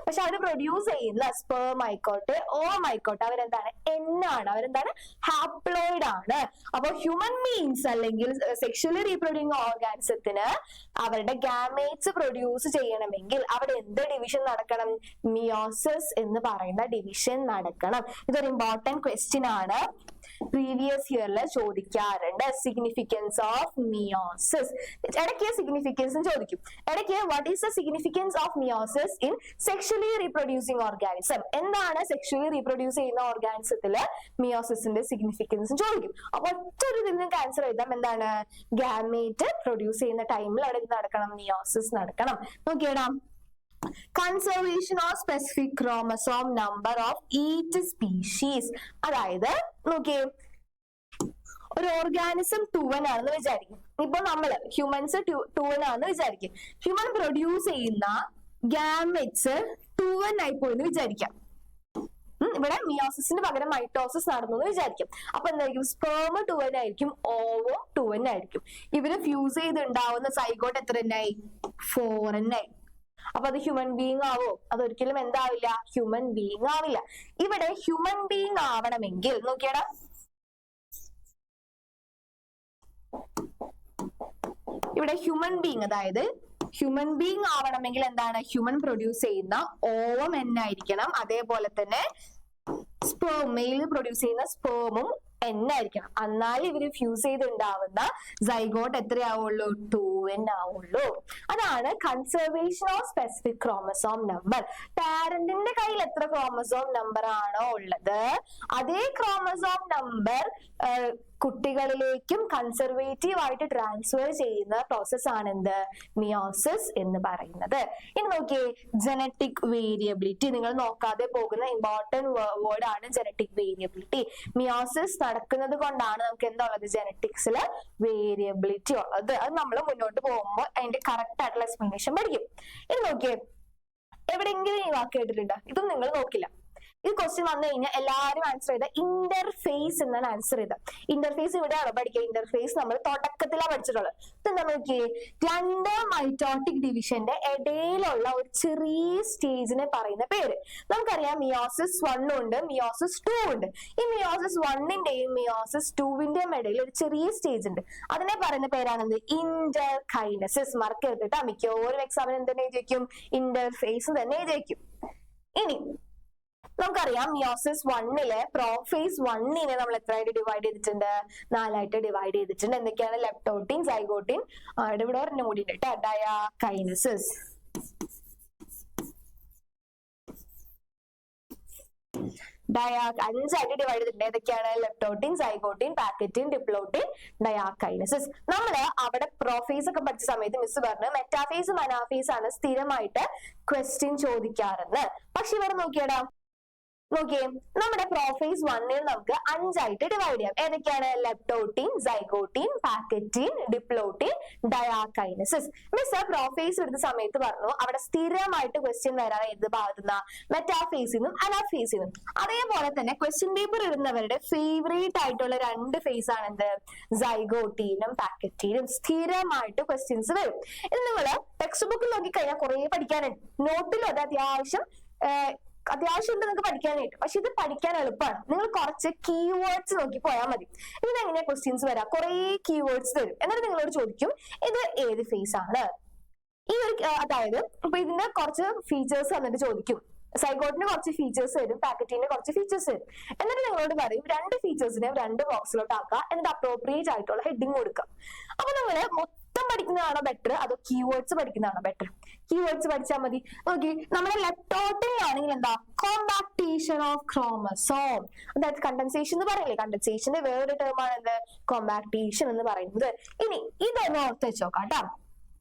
പക്ഷെ അവര് പ്രൊഡ്യൂസ് ചെയ്യുന്ന സ്പേം ആയിക്കോട്ടെ ഓം ആയിക്കോട്ടെ അവരെന്താണ്? N ആണ്. അവരെന്താണ്? ഹാപ്ലോയിഡ് ആണ്. അപ്പൊ ഹ്യൂമൻ ബീങ്സ് അല്ലെങ്കിൽ സെക്ഷലി റീപ്രൊഡ്യൂസിങ് ഓർഗാനിസത്തിന് അവരുടെ ഗാമേറ്റ്സ് പ്രൊഡ്യൂസ് ചെയ്യണമെങ്കിൽ അവിടെ എന്ത് ഡിവിഷൻ നടക്കണം? മിയോസിസ് എന്ന് പറയുന്ന ഡിവിഷൻ നടക്കണം. ഇതൊരു ഇമ്പോർട്ടന്റ് ക്വസ്റ്റ്യൻ ആണ്, പ്രീവിയസ് ഇയറിൽ ചോദിക്കാറുണ്ട്. സിഗ്നിഫിക്കൻസ് ഓഫ് മിയോസിസ്, ഇടയ്ക്ക് സിഗ്നിഫിക്കൻസും ചോദിക്കും. ഇടയ്ക്ക് what is the significance of meiosis in sexually reproducing organism? എന്താണ് സെക്ഷലി റീപ്രൊഡ്യൂസ് ചെയ്യുന്ന ഓർഗാനിസത്തില് മിയോസിസിന്റെ സിഗ്നിഫിക്കൻസും ചോദിക്കും. അപ്പൊ ഒറ്റൊരു ഇതിൽ നിങ്ങൾക്ക് ആൻസർ എഴുതാം. എന്താണ്? ഗാമേറ്റ് പ്രൊഡ്യൂസ് ചെയ്യുന്ന ടൈമിൽ അവിടെ നടക്കണം, മിയോസിസ് നടക്കണം. നോക്കിയടാ, conservation of specific chromosome number of each species. അതായത് നോക്കിയേ, ഒരു ഓർഗാനിസം 2N ആണെന്ന് വിചാരിക്കും. ഇപ്പൊ നമ്മള് ഹ്യൂമൻസ് 2N ആണെന്ന് വിചാരിക്കും. ഹ്യൂമൻ പ്രൊഡ്യൂസ് ചെയ്യുന്ന ഗാമെറ്റ്സ് 2N ആയി പോയെന്ന് വിചാരിക്കാം. ഇവിടെ മിയോസിസിന് പകരം മൈറ്റോസിസ് നടന്നു എന്ന് വിചാരിക്കും. അപ്പൊ എന്തായിരിക്കും? സ്പേം 2N ആയിരിക്കും, ഓവോ 2N ആയിരിക്കും. ഇവര് ഫ്യൂസ് ചെയ്തുണ്ടാവുന്ന സൈഗോട്ട് എത്ര N ആയി? 4N ആയി. അപ്പൊ അത് ഹ്യൂമൻ ബീങ് ആവോ? അതൊരിക്കലും എന്താവില്ല? ഹ്യൂമൻ ബീങ് ആവില്ല. ഇവിടെ ഹ്യൂമൻ ബീങ് ആവണമെങ്കിൽ നോക്കിയടാ, ഇവിടെ ഹ്യൂമൻ ബീങ്, അതായത് ഹ്യൂമൻ ബീങ് ആവണമെങ്കിൽ എന്താണ്? ഹ്യൂമൻ പ്രൊഡ്യൂസ് ചെയ്യുന്ന ഓവം N ആയിരിക്കണം. അതേപോലെ തന്നെ സ്പേം, മെയിൽ പ്രൊഡ്യൂസ് ചെയ്യുന്ന സ്പേമും N ആയിരിക്കണം. എന്നാലും ഇവര് ഫ്യൂസ് ചെയ്തുണ്ടാവുന്ന സൈഗോട്ട് എത്രയാവുള്ളൂ? 2N ആവുള്ളൂ. അതാണ് conservation of specific chromosome number. പാരന്റിന്റെ കയ്യിൽ എത്ര ക്രോമസോം നമ്പർ ആണോ ഉള്ളത്, അതേ ക്രോമസോം നമ്പർ കുട്ടികളിലേക്കും കൺസർവേറ്റീവ് ആയിട്ട് ട്രാൻസ്ഫർ ചെയ്യുന്ന പ്രോസസ് ആണ് എന്ത്? മിയോസിസ് എന്ന് പറയുന്നത്. ഇനി നോക്കിയേ, ജനറ്റിക് വേരിയബിലിറ്റി. നിങ്ങൾ നോക്കാതെ പോകുന്ന ഇമ്പോർട്ടന്റ് വേർഡ് ആണ് ജനറ്റിക് വേരിയബിലിറ്റി. മിയോസിസ് നടക്കുന്നത് കൊണ്ടാണ് നമുക്ക് എന്തുള്ളത്? ജനറ്റിക്സില് വേരിയബിലിറ്റി ഉള്ളത്. അത് നമ്മൾ മുന്നോട്ട് പോകുമ്പോൾ അതിന്റെ കറക്റ്റ് ആയിട്ടുള്ള എക്സ്പ്ലനേഷൻ പഠിക്കും. ഇനി നോക്കിയേ, എവിടെയെങ്കിലും ഈ വാക്ക് കേട്ടിട്ടുണ്ടോ? ഇതും നിങ്ങൾ നോക്കില്ല. ഈ ക്വസ്റ്റ്യൻ വന്നു കഴിഞ്ഞാൽ എല്ലാവരും ആൻസർ ചെയ്ത ഇന്റർഫേസ് എന്നാണ് ആൻസർ ചെയ്തത്. ഇന്റർഫേസ് ഇവിടെയാണോ പഠിക്കുക? ഇന്റർഫേസ് നമ്മൾ തുടക്കത്തിലാണ് പഠിച്ചിട്ടുള്ളത്. എന്താ നോക്കിയേ, രണ്ട് മൈറ്റോട്ടിക് ഡിവിഷന്റെ ഇടയിലുള്ള ഒരു ചെറിയ സ്റ്റേജിനെ പറയുന്ന പേര്. നമുക്കറിയാം മിയോസിസ് 1 ഉണ്ട്, മിയോസിസ് 2 ഉണ്ട്. ഈ മിയോസിസ് 1ന്റെയും മിയോസിസ് 2ന്റെയും ഇടയിൽ ഒരു ചെറിയ സ്റ്റേജ് ഉണ്ട്. അതിനെ പറയുന്ന പേരാണെന്ത്? ഇന്റർകൈനസിസ്. മറക്കരുത്. മിക്കവാറും എക്സാമിന് എന്തെന്നെ എഴുതിയേക്കും? ഇന്റർഫേസ് തന്നെ എഴുതിയേക്കും. ഇനി നമുക്കറിയാം മിയോസിസ് 1ലെ പ്രോഫേസ് 1നെ നമ്മൾ എത്രയായിട്ട് ഡിവൈഡ് ചെയ്തിട്ടുണ്ട്? 4ആയിട്ട് ഡിവൈഡ് ചെയ്തിട്ടുണ്ട്. എന്തൊക്കെയാണ്? ലെപ്റ്റോട്ടിൻ, സൈഗോട്ടിൻ, ഇവിടെ ഒരെണ്ണം കൂടി ഉണ്ട് കേട്ടോ, ഡയാകൈനസിസ്. അഞ്ചായിട്ട് ഡിവൈഡ് ചെയ്തിട്ടുണ്ട്. ഏതൊക്കെയാണ്? ലെപ്റ്റോട്ടിൻ, സൈഗോട്ടിൻ, പാക്കറ്റിൻ, ഡിപ്ലോട്ടിൻ, ഡയാകൈനസിസ്. നമ്മള് അവിടെ പ്രോഫേസ് ഒക്കെ പഠിച്ച സമയത്ത് മിസ് പറഞ്ഞു മെറ്റാഫേസും അനാഫേസ് ആണ് സ്ഥിരമായിട്ട് ക്വസ്റ്റ്യൻ ചോദിക്കാറെന്ന്. പക്ഷെ ഇവിടെ നോക്കിയടാ, നോക്കിയേ, നമ്മുടെ പ്രോഫേസ് 1ൽ നമുക്ക് 5ആയിട്ട് ഡിവൈഡ് ചെയ്യാം. ഏതൊക്കെയാണ്? ലെപ്റ്റോട്ടിൻ, സൈഗോട്ടിൻ, പാക്കറ്റിൻ, ഡിപ്ലോട്ടിൻ, ഡയാകൈനസിസ്. മിസ് പ്രോഫേസ് എടുത്ത സമയത്ത് പറഞ്ഞു അവിടെ സ്ഥിരമായിട്ട് ക്വസ്റ്റ്യൻ വരാൻ ഏത് ഭാഗത്തുനിന്നാ? മെറ്റാഫേസിന്നും അനാഫേസിന്നും. അതേപോലെ തന്നെ ക്വസ്റ്റ്യൻ പേപ്പർ ഇടുന്നവരുടെ ഫേവറേറ്റ് ആയിട്ടുള്ള 2 ഫേസ് ആണ് എന്ത്? സൈഗോട്ടീനും പാക്കറ്റീനും. സ്ഥിരമായിട്ട് ക്വസ്റ്റ്യൻസ് വരും. ഇത് നിങ്ങള് ടെക്സ്റ്റ് ബുക്കിൽ നോക്കിക്കഴിഞ്ഞാൽ കുറെ പഠിക്കാനുണ്ട്. നോട്ടിലും അത് അത്യാവശ്യം ഉണ്ട് നിങ്ങൾക്ക് പഠിക്കാനായിട്ട്. പക്ഷെ ഇത് പഠിക്കാൻ എളുപ്പമാണ്. നിങ്ങൾ കുറച്ച് കീവേഡ്സ് നോക്കി പോയാൽ മതി. ഇതെങ്ങനെയാ ക്വസ്റ്റ്യൻസ് വരാം? കുറെ കീവേഡ്സ് തരും, എന്നിട്ട് നിങ്ങളോട് ചോദിക്കും ഇത് ഏത് ഫേസ് ആണ്. ഈ ഒരു അതായത് ഇപ്പൊ ഇതിന്റെ കുറച്ച് ഫീച്ചേഴ്സ് വന്നിട്ട് ചോദിക്കും. സൈഗോട്ടിന് കുറച്ച് ഫീച്ചേഴ്സ് വരും, പാക്കറ്റിന് കുറച്ച് ഫീച്ചേഴ്സ് വരും. എന്നിട്ട് നിങ്ങളോട് പറയും രണ്ട് ഫീച്ചേഴ്സിനെ രണ്ട് ബോക്സിലോട്ട് ആക്കുക, എന്നിട്ട് അപ്രോപ്രിയേറ്റ് ആയിട്ടുള്ള ഹെഡിങ് കൊടുക്കുക. അപ്പൊ നിങ്ങള് മൊത്തം പഠിക്കുന്നതാണോ ബെറ്റർ അതോ കീവേഡ്സ് പഠിക്കുന്നതാണോ ബെറ്റർ? കീവേഡ്സ് പഠിച്ചാൽ മതി. നോക്കി, നമ്മുടെ ലെപ്റ്റോട്ടിലാണെങ്കിൽ എന്താ കോമ്പാക്ടേഷൻ ഓഫ് ക്രോമസോം, അതായത് കണ്ടൻസേഷൻ എന്ന് പറയില്ലേ, കണ്ടൻസേഷന്റെ വേറൊരു ടേമാണ് എന്ത് കോമ്പാക്ടേഷൻ എന്ന് പറയുന്നത്. ഇനി ഇതൊന്ന് ഓർത്ത് വെച്ചോക്കാം കേട്ടോ.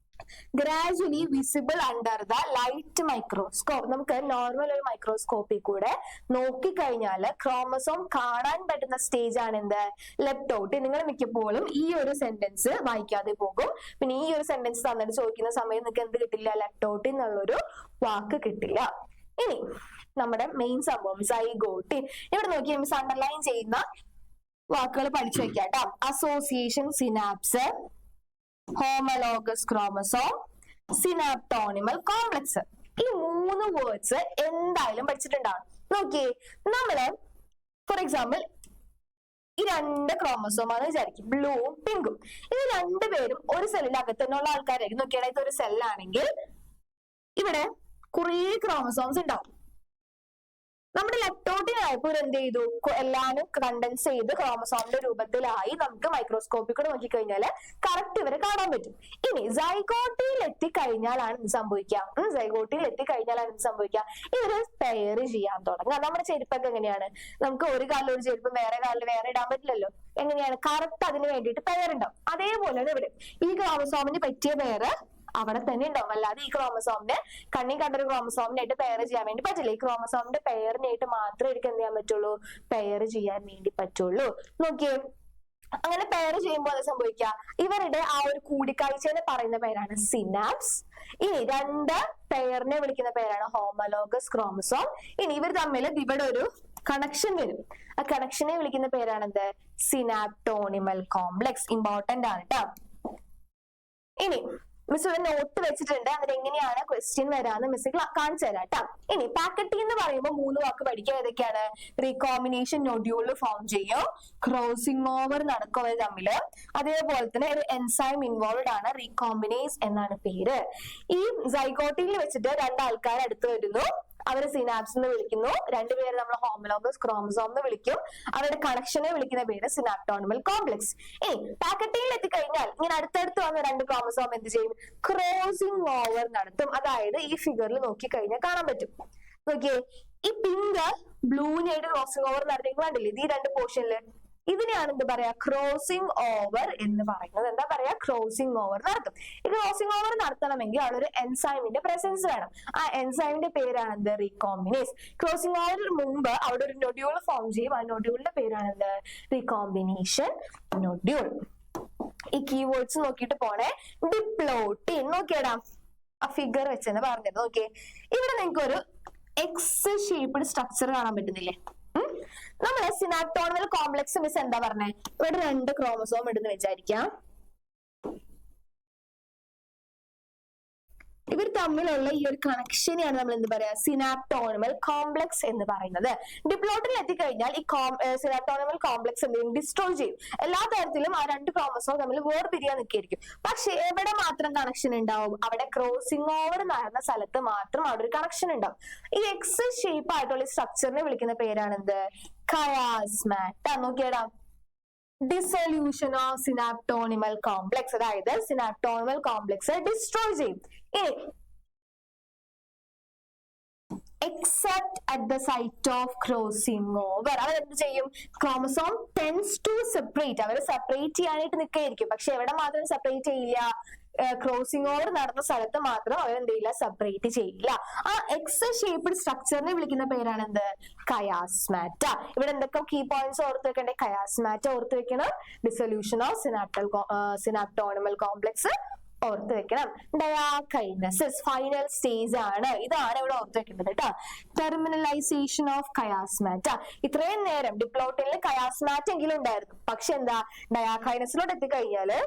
Gradually visible under the light microscope. നമുക്ക് നോർമൽ ഒരു മൈക്രോസ്കോപ്പിൽ കൂടെ നോക്കിക്കഴിഞ്ഞാൽ ക്രോമസോം കാണാൻ പറ്റുന്ന സ്റ്റേജ് ആണ് എന്ത് ലെപ്റ്റോട്ട്. നിങ്ങൾ മിക്കപ്പോഴും ഈ ഒരു സെന്റൻസ് വായിക്കാതെ പോകും. പിന്നെ ഈ ഒരു സെന്റൻസ് തന്നിട്ട് ചോദിക്കുന്ന സമയം നിങ്ങൾക്ക് എന്ത് കിട്ടില്ല, ലെപ്റ്റോട്ട് എന്നുള്ളൊരു വാക്ക് കിട്ടില്ല. ഇനി നമ്മുടെ മെയിൻ സംഭവം സൈഗോട്ട്. ഇവിടെ നോക്കി മിസ് അണ്ടർലൈൻ ചെയ്യുന്ന വാക്കുകൾ പഠിച്ചു വെക്കാം കേട്ടോ. Association synapse, homologous chromosome, synaptonemal complex. ഈ 3 വേർഡ്സ് എന്തായാലും പഠിച്ചിട്ടുണ്ടാവും. നോക്കിയേ, നമ്മള് ഫോർ എക്സാമ്പിൾ ഈ 2 ക്രോമസോം ആണ് വിചാരിക്കും, ബ്ലൂവും പിങ്കും. ഇത് രണ്ടുപേരും ഒരു സെല്ലിനകത്ത് തന്നെയുള്ള ആൾക്കാരായിരിക്കും. നോക്കിയാൽ ഇത് ഒരു സെല്ലാണെങ്കിൽ ഇവിടെ കുറേ ക്രോമസോംസ് ഉണ്ടാവും. നമ്മുടെ ലെപ്റ്റോട്ടിനായപ്പോൾ എന്ത് ചെയ്തു, എല്ലാവരും കണ്ടൻസ് ചെയ്ത് ക്രോമസോമിന്റെ രൂപത്തിലായി നമുക്ക് മൈക്രോസ്കോപ്പിൽ കൂടെ നോക്കിക്കഴിഞ്ഞാൽ കറക്റ്റ് ഇവരെ കാണാൻ പറ്റും. ഇനി സൈഗോട്ടിയിൽ എത്തിക്കഴിഞ്ഞാലാണ് എന്ത് സംഭവിക്കുക, സൈഗോട്ടിയിൽ എത്തിക്കഴിഞ്ഞാലാണ് എന്ത് സംഭവിക്കുക, ഇവര് പെയർ ചെയ്യാൻ തുടങ്ങുക. നമ്മുടെ ചെരുപ്പൊക്കെ എങ്ങനെയാണ്, നമുക്ക് ഒരു കാലിൽ ഒരു ചെരുപ്പ് വേറെ കാലിൽ വേറെ ഇടാൻ പറ്റില്ലല്ലോ. എങ്ങനെയാണ് കറക്റ്റ് അതിന് വേണ്ടിയിട്ട് പെയർ ഉണ്ടാവും. അതേപോലെയാണ് ഇവിടെ ഈ ക്രോമസോമിന് പറ്റിയ പെയർ അവിടെ തന്നെ ഉണ്ടാവും. അല്ലാതെ ഈ ക്രോമസോമിന്റെ കണ്ണി കണ്ടൊരു ക്രോമസോമിനായിട്ട് പെയർ ചെയ്യാൻ വേണ്ടി പറ്റില്ല. ഈ ക്രോമസോമിന്റെ പെയറിനായിട്ട് മാത്രമേ എനിക്ക് എന്ത് ചെയ്യാൻ പറ്റുള്ളൂ, പെയർ ചെയ്യാൻ വേണ്ടി പറ്റുള്ളൂ. നോക്കിയേ, അങ്ങനെ പെയർ ചെയ്യുമ്പോൾ അത് സംഭവിക്കുക, ഇവരുടെ ആ ഒരു കൂടിക്കാഴ്ചയെ പറയുന്ന പേരാണ് സിനാപ്സ്. ഇനി 2 പെയറിനെ വിളിക്കുന്ന പേരാണ് ഹോമലോഗസ് ക്രോമസോം. ഇനി ഇവർ തമ്മിൽ ഇവിടെ ഒരു കണക്ഷൻ വരും. ആ കണക്ഷനെ വിളിക്കുന്ന പേരാണ് എന്ത്, സിനാപ്റ്റോണിമൽ കോംപ്ലക്സ്. ഇമ്പോർട്ടന്റ് ആണ് കേട്ടോ. ഇനി മിസ് ഇവിടെ നോട്ട് വെച്ചിട്ടുണ്ട്, അതിലെങ്ങനെയാണ് ക്വസ്റ്റ്യൻ വരാന്ന് മിസ് കാണിച്ചു തരാം കേട്ടോ. ഇനി പാക്കറ്റി എന്ന് പറയുമ്പോൾ 3 വാക്ക് പഠിക്കുക. ഏതൊക്കെയാണ്, റീകോമ്പിനേഷൻ നൊഡ്യൂള് ഫോം ചെയ്യും, ക്രോസിംഗ് ഓവർ നടക്കും അവർ തമ്മില്, അതേപോലെ തന്നെ ഒരു എൻസൈം ഇൻവോൾവ് ആണ്, റീകോമ്പിനേസ് എന്നാണ് പേര്. ഈ സൈഗോട്ടിൽ വെച്ചിട്ട് 2 ആൾക്കാർ അടുത്ത് വരുന്നു, അവര് സിനാപ്സ് എന്ന് വിളിക്കുന്നു. 2 പേര് നമ്മൾ ഹോമലോഗസ് ക്രോമസോം എന്ന് വിളിക്കും. അവരുടെ കണക്ഷനെ വിളിക്കുന്ന പേര് സിനാപ്റ്റോണിമൽ കോംപ്ലക്സ്. ഇനി പാക്കറ്റിയിൽ എത്തിക്കഴിഞ്ഞാൽ ഇങ്ങനെ അടുത്തടുത്ത് വന്ന 2 ക്രോമസോം എന്ത് ചെയ്യും, ക്രോസിംഗ് ഓവർ നടത്തും. അതായത് ഈ ഫിഗറിൽ നോക്കിക്കഴിഞ്ഞാൽ കാണാൻ പറ്റും. നോക്കിയേ, ഈ പിങ്ക് ബ്ലൂനായിട്ട് ക്രോസിംഗ് ഓവർ നടത്തിയെങ്കിൽ കണ്ടില്ലേ, ഈ 2 പോർഷനില് ഇതിനെയാണ് എന്ത് പറയാ, ക്രോസിംഗ് ഓവർ എന്ന് പറയുന്നത്. എന്താ പറയാ, ക്രോസിംഗ് ഓവർ നടത്തും. ഈ ക്രോസിംഗ് ഓവർ നടത്തണമെങ്കിൽ അവിടെ ഒരു എൻസൈമിന്റെ പ്രസൻസ് വേണം. ആ എൻസൈമിന്റെ പേരാണ് എന്ത്, റീകോമ്പിനേസ്. ക്രോസിംഗ് ഓവറിന് മുമ്പ് അവിടെ ഒരു നൊഡ്യൂൾ ഫോം ചെയ്യും. ആ നൊഡ്യൂളിന്റെ പേരാണ് എന്ത്, റീകോമ്പിനേഷൻ നൊഡ്യൂൾ. ഈ കീവേഡ്സ് നോക്കിയിട്ട് പോണേ. ഡിപ്ലോട്ടിൻ നോക്കിയടാ, ആ ഫിഗർ വെച്ചെന്ന് പറഞ്ഞത്. നോക്കിയേ, ഇവിടെ നിങ്ങൾക്ക് ഒരു എക്സ് ഷേപ്ഡ് സ്ട്രക്ചർ കാണാൻ പറ്റുന്നില്ലേ? നമ്മള് സിനാപ്റ്റോണിമൽ കോംപ്ലക്സ് മിസ് എന്താ പറഞ്ഞേ, ഇവിടെ 2 ക്രോമസോം ഇടുന്ന് വിചാരിക്കാം. ഇവർ തമ്മിലുള്ള ഈ ഒരു കണക്ഷനെയാണ് നമ്മൾ എന്ത് പറയാ, സിനാപ്റ്റോണിമൽ കോംപ്ലക്സ് എന്ന് പറയുന്നത്. ഡിപ്ലോട്ടിൽ എത്തിക്കഴിഞ്ഞാൽ ഈ സിനാപ്റ്റോണിമൽ കോംപ്ലക്സ് എന്തെങ്കിലും ഡിസ്ട്രോയ് ചെയ്യും. എല്ലാ തരത്തിലും ആ 2 ക്രോമസോം തമ്മിൽ വേർപിരിയാൻ നിൽക്കുകയായിരിക്കും. പക്ഷെ എവിടെ മാത്രം കണക്ഷൻ ഉണ്ടാവും, അവിടെ ക്രോസിംഗ് ഓവർ നടന്ന സ്ഥലത്ത് മാത്രം അവിടെ ഒരു കണക്ഷൻ ഉണ്ടാവും. ഈ എക്സ് ഷേപ്പ് ആയിട്ടുള്ള സ്ട്രക്ചറിനെ വിളിക്കുന്ന പേരാണ് എന്ത്, കയാസ്മാറ്റ. നോക്കിയടാ, ഡിസൊല്യൂഷൻ ഓഫ് സിനാപ്റ്റോണിമൽ കോംപ്ലക്സ്, അതായത് സിനാപ്റ്റോണിമൽ കോംപ്ലക്സ് ഡിസ്ട്രോയ് ചെയ്യും. Except at the site of crossing over, അവർ എന്ത് ചെയ്യും, ക്രോമസോം ടെൻസ് ടു സെപ്പറേറ്റ്, അവർ സെപ്പറേറ്റ് ചെയ്യാനായിട്ട് നിൽക്കുകയായിരിക്കും. പക്ഷെ എവിടെ മാത്രം സെപ്പറേറ്റ് ചെയ്യില്ല, ക്രോസിംഗ് ഓവർ നടന്ന സ്ഥലത്ത് മാത്രം അവർ എന്ത് ചെയ്യില്ല, സെപ്പറേറ്റ് ചെയ്യില്ല. ആ എക്സ് ഷേപ്ഡ് സ്ട്രക്ചറിനെ വിളിക്കുന്ന പേരാണ് എന്ത്, കയാസ്മാറ്റ. ഇവിടെ എന്തൊക്കെ കീ പോയിന്റ്സ് ഓർത്ത് വെക്കണ്ടേ, കയാസ്മാറ്റ ഓർത്ത് വെക്കണം, ഡിസൊല്യൂഷൻ ഓഫ് സിനാപ്റ്റോണിമൽ കോംപ്ലക്സ് ഓർത്ത് വെക്കണം, ഡയാകൈനസിസ് ഫൈനൽ സ്റ്റേജ് ആണ്. ഇതാണ് ഇവിടെ ഓർത്ത് വെക്കേണ്ടത് കേട്ടോ. ടെർമിനലൈസേഷൻ ഓഫ് കയാസ്മാറ്റ. ഇത്രയും നേരം ഡിപ്ലോട്ടിനിൽ കയാസ്മാറ്റ എങ്കിലും ഉണ്ടായിരുന്നു. പക്ഷെ എന്താ, ഡയാകൈനസിലോട്ട് എത്തിക്കഴിഞ്ഞാല്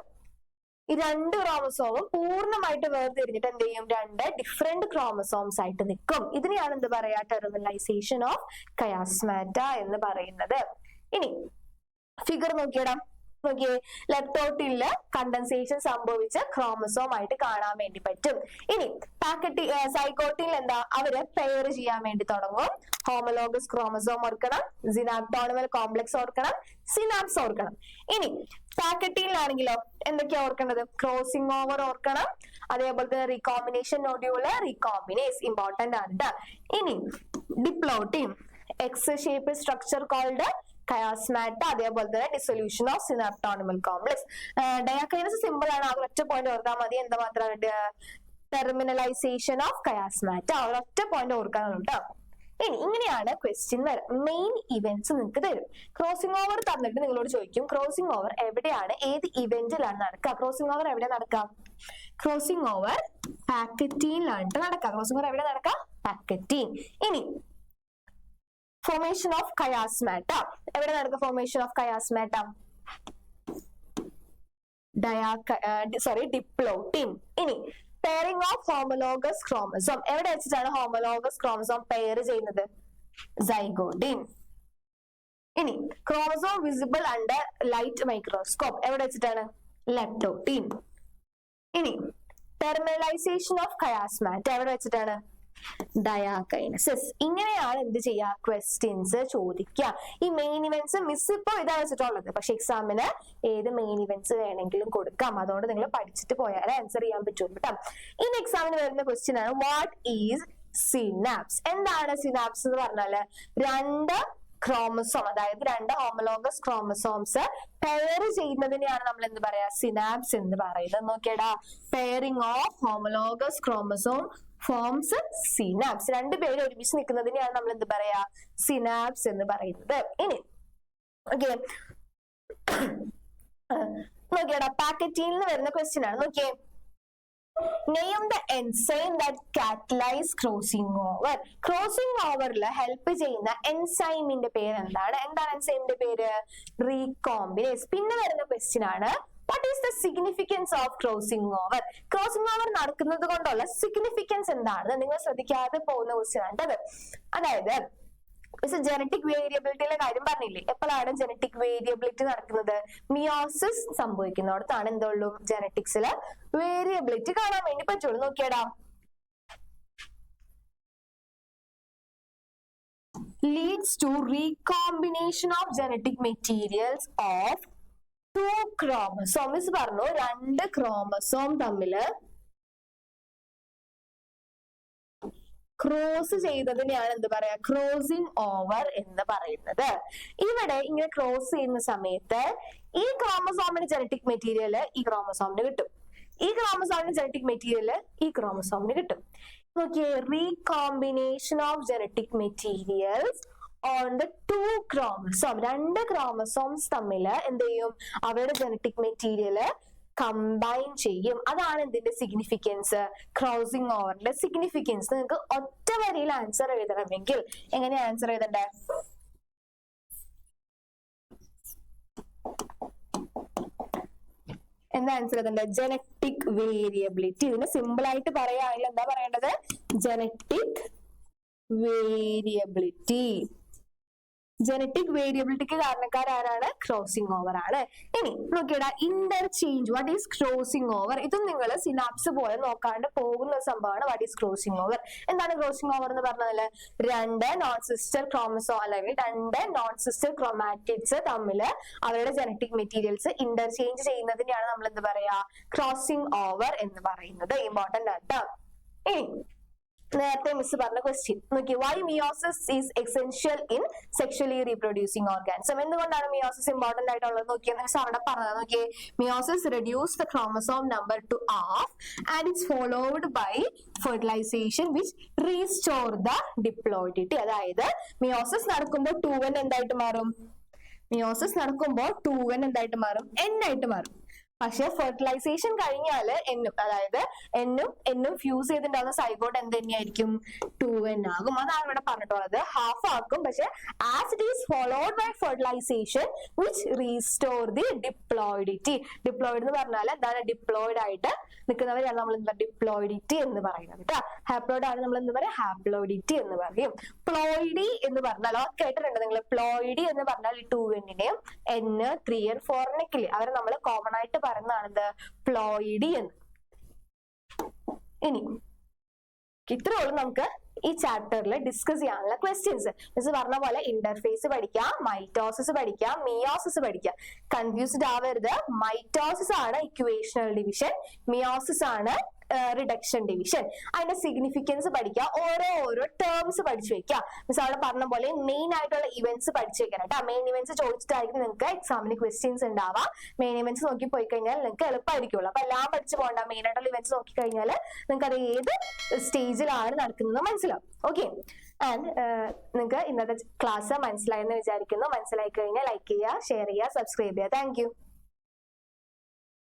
ഈ 2 ക്രോമസോമും പൂർണ്ണമായിട്ട് വേർതിരിഞ്ഞിട്ട് എന്ത് ചെയ്യും, 2 ഡിഫറെന്റ് ക്രോമസോംസ് ആയിട്ട് നിൽക്കും. ഇതിനെയാണ് എന്ത് പറയാ, ടെർമിനലൈസേഷൻ ഓഫ് കയാസ്മാറ്റ എന്ന് പറയുന്നത്. ഇനി ഫിഗർ നോക്കിയിടാം. നോക്കിയേ, ലെപ്റ്റോട്ടില് കണ്ടൻസേഷൻ സംഭവിച്ച ക്രോമസോം ആയിട്ട് കാണാൻ വേണ്ടി പറ്റും. ഇനി സൈഗോട്ടിൽ എന്താ, അവര് പെയർ ചെയ്യാൻ വേണ്ടി തുടങ്ങും. ഹോമോലോഗസ് ക്രോമസോം ഓർക്കണം, സിനാപ്റ്റോണിമൽ കോംപ്ലക്സ് ഓർക്കണം, സിനാപ്സ് ഓർക്കണം. ഇനി പാക്കറ്റിലാണെങ്കിലോ എന്തൊക്കെയാ ഓർക്കേണ്ടത്? ക്രോസിംഗ് ഓവർ ഓർക്കണം, അതേപോലെ തന്നെ റീകോമ്പിനേഷൻ നോഡ്യൂള്, റീകോമ്പിനേസ് ഇമ്പോർട്ടന്റ് ആണ്. ഇനി ഡിപ്ലോട്ടിൻ, എക്സ് ഷേപ്പ് സ്ട്രക്ചർ കോൾഡ് കയാസ്മാറ്റ, അതേപോലെ തന്നെ dissolution of synaptonemal complex. ഡയാകൈനസ് simple ആണ്, ആ ഒറ്റ പോയിന്റ് ഓർക്കാൻ മതി. എന്താ മാത്രമാണ്? ടെർമിനലൈസേഷൻ ഓഫ് കയാസ്മാറ്റ, ഒരൊറ്റ പോയിന്റ് ഓർക്കാനുള്ളൂ കേട്ടോ. ഇനി ഇങ്ങനെയാണ് ക്വസ്റ്റ്യൻ വരും. മെയിൻ ഇവന്റ്സ് നിങ്ങൾക്ക് തരും. ക്രോസിംഗ് ഓവർ തന്നിട്ട് നിങ്ങളോട് ചോദിക്കും ക്രോസിംഗ് ഓവർ എവിടെയാണ്, ഏത് ഇവന്റിലാണ് നടക്കുക? ക്രോസിംഗ് ഓവർ എവിടെ നടക്കാം? ക്രോസിംഗ് ഓവർ പാക്കറ്റീനിലാണ് നടക്കുക. ക്രോസിംഗ് ഓവർ എവിടെ നടക്കുക? പാക്കറ്റീൻ. ഇനി ഫോർമേഷൻ ഓഫ് കയാസ്മാറ്റ എവിടെ നടക്കുക? Formation of chiasmata diplotene. ഇനി പെയറിംഗ് ഓഫ് ഹോമോലോഗസ് ക്രോമസോം എവിടെ വെച്ചിട്ടാണ് ഹോമോലോഗസ് ക്രോമസോം പെയർ ചെയ്യുന്നത്? സൈഗോട്ടിൻ. ഇനി chromosome visible under light microscope എവിടെ വെച്ചിട്ടാണ്? ലെപ്റ്റോട്ടിൻ. ഇനി ടെർമിനലൈസേഷൻ ഓഫ് കയാസ്മാറ്റ എവിടെ വെച്ചിട്ടാണ്? ഡയാകൈനസിസ്. ഇങ്ങനെയാണ് എന്ത് ചെയ്യുക? ക്വസ്റ്റ്യൻസ് ചോദിക്കുക. ഈ മെയിൻ ഇവന്റ്സ് മിസ് ഇപ്പൊ ഇതാ വെച്ചിട്ടുള്ളത്, പക്ഷെ എക്സാമിന് ഏത് മെയിൻ ഇവന്റ്സ് വേണമെങ്കിലും കൊടുക്കാം. അതുകൊണ്ട് നിങ്ങൾ പഠിച്ചിട്ട് പോയാലേ ആൻസർ ചെയ്യാൻ പറ്റുള്ളൂ കേട്ടോ. ഇനി എക്സാമിന് വരുന്ന ക്വസ്റ്റ്യൻ ആണ് വാട്ട് ഈസ് സിനാപ്സ്. എന്താണ് സിനാപ്സ് എന്ന് പറഞ്ഞാല്? രണ്ട് ക്രോമസോം, അതായത് രണ്ട് ഹോമോലോഗസ് ക്രോമസോംസ് പെയർ ചെയ്യുന്നതിനെയാണ് നമ്മൾ എന്ത് പറയാ? സിനാപ്സ് എന്ന് പറയുന്നത്. നോക്കിയടാ, pairing of homologous chromosome forms synapse. രണ്ടുപേരും ഒരുമിച്ച് നിൽക്കുന്നതിനെയാണ് നമ്മൾ എന്ത് പറയാ? സിനാപ്സ് എന്ന് പറയുന്നത്. ഇനി ഓക്കെ, നോക്കിയടാ, പാക്കറ്റീനിൽ വരുന്ന ക്വസ്റ്റ്യൻ ആണ്. നോക്കിയേ, name the enzyme that catalyse crossing over. Crossing ഓവറിൽ ഹെൽപ്പ് ചെയ്യുന്ന എൻസൈമിന്റെ പേര് എന്താണ്? എന്താണ് എൻസൈമിന്റെ പേര്? റീകോമ്പിനേസ്. പിന്നെ വരുന്ന ക്വസ്റ്റ്യൻ ആണ് what is the significance of crossing over. Crossing over നടക്കുന്നത് കൊണ്ടുള്ള സിഗ്നിഫിക്കൻസ് എന്താണ്? നിങ്ങൾ ശ്രദ്ധിക്കാതെ പോകുന്ന ക്വസ്റ്റ്യൻ ആണ് അത്. അതായത് ജനറ്റിക് വേരിയബിലിറ്റിയിലെ കാര്യം പറഞ്ഞില്ലേ, എപ്പോഴാണ് ജനറ്റിക് വേരിയബിലിറ്റി നടക്കുന്നത്? മിയോസിസ് സംഭവിക്കുന്നിടത്താണ് എന്തുള്ളൂ? ജനറ്റിക്സില് വേരിയബിലിറ്റി കാണാൻ വേണ്ടി പറ്റുള്ളൂ. നോക്കിയടാ, leads to recombination of genetic materials of two chromosomes. പറഞ്ഞു രണ്ട് ക്രോമസോം തമ്മില് ക്രോസ് ചെയ്തതിനെയാണ് എന്ത് പറയാ? ക്രോസിംഗ് ഓവർ എന്ന് പറയുന്നത്. ഇവിടെ ഇങ്ങനെ ക്രോസ് ചെയ്യുന്ന സമയത്ത് ഈ ക്രോമസോമിന് ജനറ്റിക് മെറ്റീരിയൽ ഈ ക്രോമസോമിന് കിട്ടും, ഈ ക്രോമസോമിന് ജനറ്റിക് മെറ്റീരിയൽ ഈ ക്രോമസോമിന് കിട്ടും. നോക്കിയേ, recombination of genetic materials on the two chromosome. രണ്ട് ക്രോമസോംസ് തമ്മിൽ എന്ത് ചെയ്യും? അവരുടെ ജനറ്റിക് മെറ്റീരിയൽ കമ്പൈൻ ചെയ്യും. അതാണ് ഇതിന്റെ സിഗ്നിഫിക്കൻസ്, ക്രോസിംഗ് ഓവറിന്റെ സിഗ്നിഫിക്കൻസ്. നിങ്ങൾക്ക് ഒറ്റ വരിയിൽ ആൻസർ എഴുതണമെങ്കിൽ എങ്ങനെയാ ആൻസർ എഴുതണ്ടേ? എന്താ ആൻസർ എഴുതണ്ടേ? Genetic variability. ഇതിന് സിമ്പിൾ ആയിട്ട് പറയുകയാണെങ്കിൽ എന്താ പറയേണ്ടത്? Genetic variability. ജനറ്റിക് വേരിയബിലിറ്റിക്ക് കാരണക്കാരാണ്? ക്രോസിംഗ് ഓവർ ആണ്. ഇനി നോക്കിയടാ, interchange. What is crossing over? ഇതും നിങ്ങൾ സിനാപ്സ് പോലെ നോക്കാണ്ട് പോകുന്ന സംഭവമാണ്. What is crossing over? എന്താണ് ക്രോസിംഗ് ഓവർ എന്ന് പറഞ്ഞാല്? രണ്ട് നോൺ സിസ്റ്റർ ക്രോമസോം അല്ലെങ്കിൽ രണ്ട് നോൺ സിസ്റ്റർ ക്രോമാറ്റിഡ്സ് തമ്മിൽ അവരുടെ ജനറ്റിക് മെറ്റീരിയൽസ് ഇന്റർചേഞ്ച് ചെയ്യുന്നതിനെയാണ് നമ്മൾ എന്ത് പറയാ? ക്രോസിംഗ് ഓവർ എന്ന് പറയുന്നത്. ഇമ്പോർട്ടന്റ് ആട്ടോ. ഇനി നേരത്തെ മിസ് പറഞ്ഞ ക്വസ്റ്റ്യൻ നോക്കി, why meiosis is essential in sexually reproducing organism. എന്തുകൊണ്ടാണ് മിയോസിസ് ഇമ്പോർട്ടന്റ് ആയിട്ടുള്ളത്? നോക്കിയാൽ മിസ് അവിടെ പറഞ്ഞത് നോക്കിയേ, meiosis reduce the chromosome number to half and it's followed by fertilisation which restore the diploidity. അതായത് മിയോസിസ് നടക്കുമ്പോൾ 2n എന്തായിട്ട് മാറും? മിയോസിസ് നടക്കുമ്പോൾ 2n എന്തായിട്ട് മാറും? n ആയിട്ട് മാറും. പക്ഷെ ഫെർട്ടിലൈസേഷൻ കഴിഞ്ഞാൽ അതായത് എന്നും ഫ്യൂസ് ചെയ്തിട്ടുണ്ടാവുന്ന സൈഗോട്ട് എന്ത് തന്നെയായിരിക്കും 2n ആകും. അതാണ് ഇവിടെ പറഞ്ഞിട്ടുള്ളത്. ഹാഫ് ആക്കും. പക്ഷെ as it is followed by fertilisation which restore the diploidity. Diploid എന്ന് പറഞ്ഞാൽ എന്താണ്? ഡിപ്ലോയിഡ് ആയിട്ട് നിൽക്കുന്നവരാണ് നമ്മൾ എന്താ ഡിപ്ലോയിഡിറ്റി എന്ന് പറയുന്നത് കേട്ടോ. ഹാപ്ലോയിഡ് ആണ് നമ്മൾ എന്താ പറയുക? ഹാപ്ലോയിഡിറ്റി എന്ന് പറയും. പ്ലോയിഡി എന്ന് പറഞ്ഞാൽ കേട്ടിട്ടുണ്ട് നിങ്ങൾ? പ്ലോയിഡി എന്ന് പറഞ്ഞാൽ 2n-നെയും n 3n 4n അവരെ നമ്മൾ കോമൺ ആയിട്ട് പറയുന്നതാണ് പ്ലോയിഡി എന്ന്. ഇനി ഇത്രേ ഉള്ളൂ നമുക്ക് ഈ ചാപ്റ്ററിൽ ഡിസ്കസ് ചെയ്യാനുള്ള ക്വസ്റ്റ്യൻസ്. മിസ് പറഞ്ഞ പോലെ ഇന്റർഫേസ് പഠിക്കാം, മൈറ്റോസിസ് പഠിക്കാം, മിയോസിസ് പഠിക്കാം. കൺഫ്യൂസ്ഡ് ആവരുത്. മൈറ്റോസിസ് ആണ് ഇക്വേഷണൽ ഡിവിഷൻ, മിയോസിസ് ആണ് റിഡക്ഷൻ ഡിവിഷൻ. അതിന്റെ സിഗ്നിഫിക്കൻസ് പഠിക്കുക, ഓരോ ടേംസ് പഠിച്ചു വെക്കുക. മിസ് അവിടെ പറഞ്ഞ പോലെ മെയിൻ ആയിട്ടുള്ള ഇവന്റ്സ് പഠിച്ചു വെക്കണം കേട്ടോ. മെയിൻ ഇവന്റ്സ് ചോദിച്ചിട്ടായിരിക്കും നിങ്ങൾക്ക് എക്സാമിന് ക്വസ്റ്റ്യൻസ് ഉണ്ടാവാം. മെയിൻ ഇവന്റ്സ് നോക്കി പോയി കഴിഞ്ഞാൽ നിങ്ങൾക്ക് എളുപ്പമായിരിക്കുള്ളൂ. അപ്പൊ എല്ലാം പഠിച്ചു പോകണ്ട. മെയിൻ ആയിട്ടുള്ള ഇവന്റ്സ് നോക്കി കഴിഞ്ഞാൽ നിങ്ങൾക്ക് അത് ഏത് സ്റ്റേജിലാണ് നടക്കുന്നത് മനസ്സിലാവും. ഓക്കെ, ആൻഡ് നിങ്ങൾക്ക് ഇന്നത്തെ ക്ലാസ് മനസ്സിലായെന്ന് വിചാരിക്കുന്നു. മനസ്സിലായി കഴിഞ്ഞാൽ ലൈക്ക് ചെയ്യുക, ഷെയർ ചെയ്യുക, സബ്സ്ക്രൈബ് ചെയ്യുക. താങ്ക്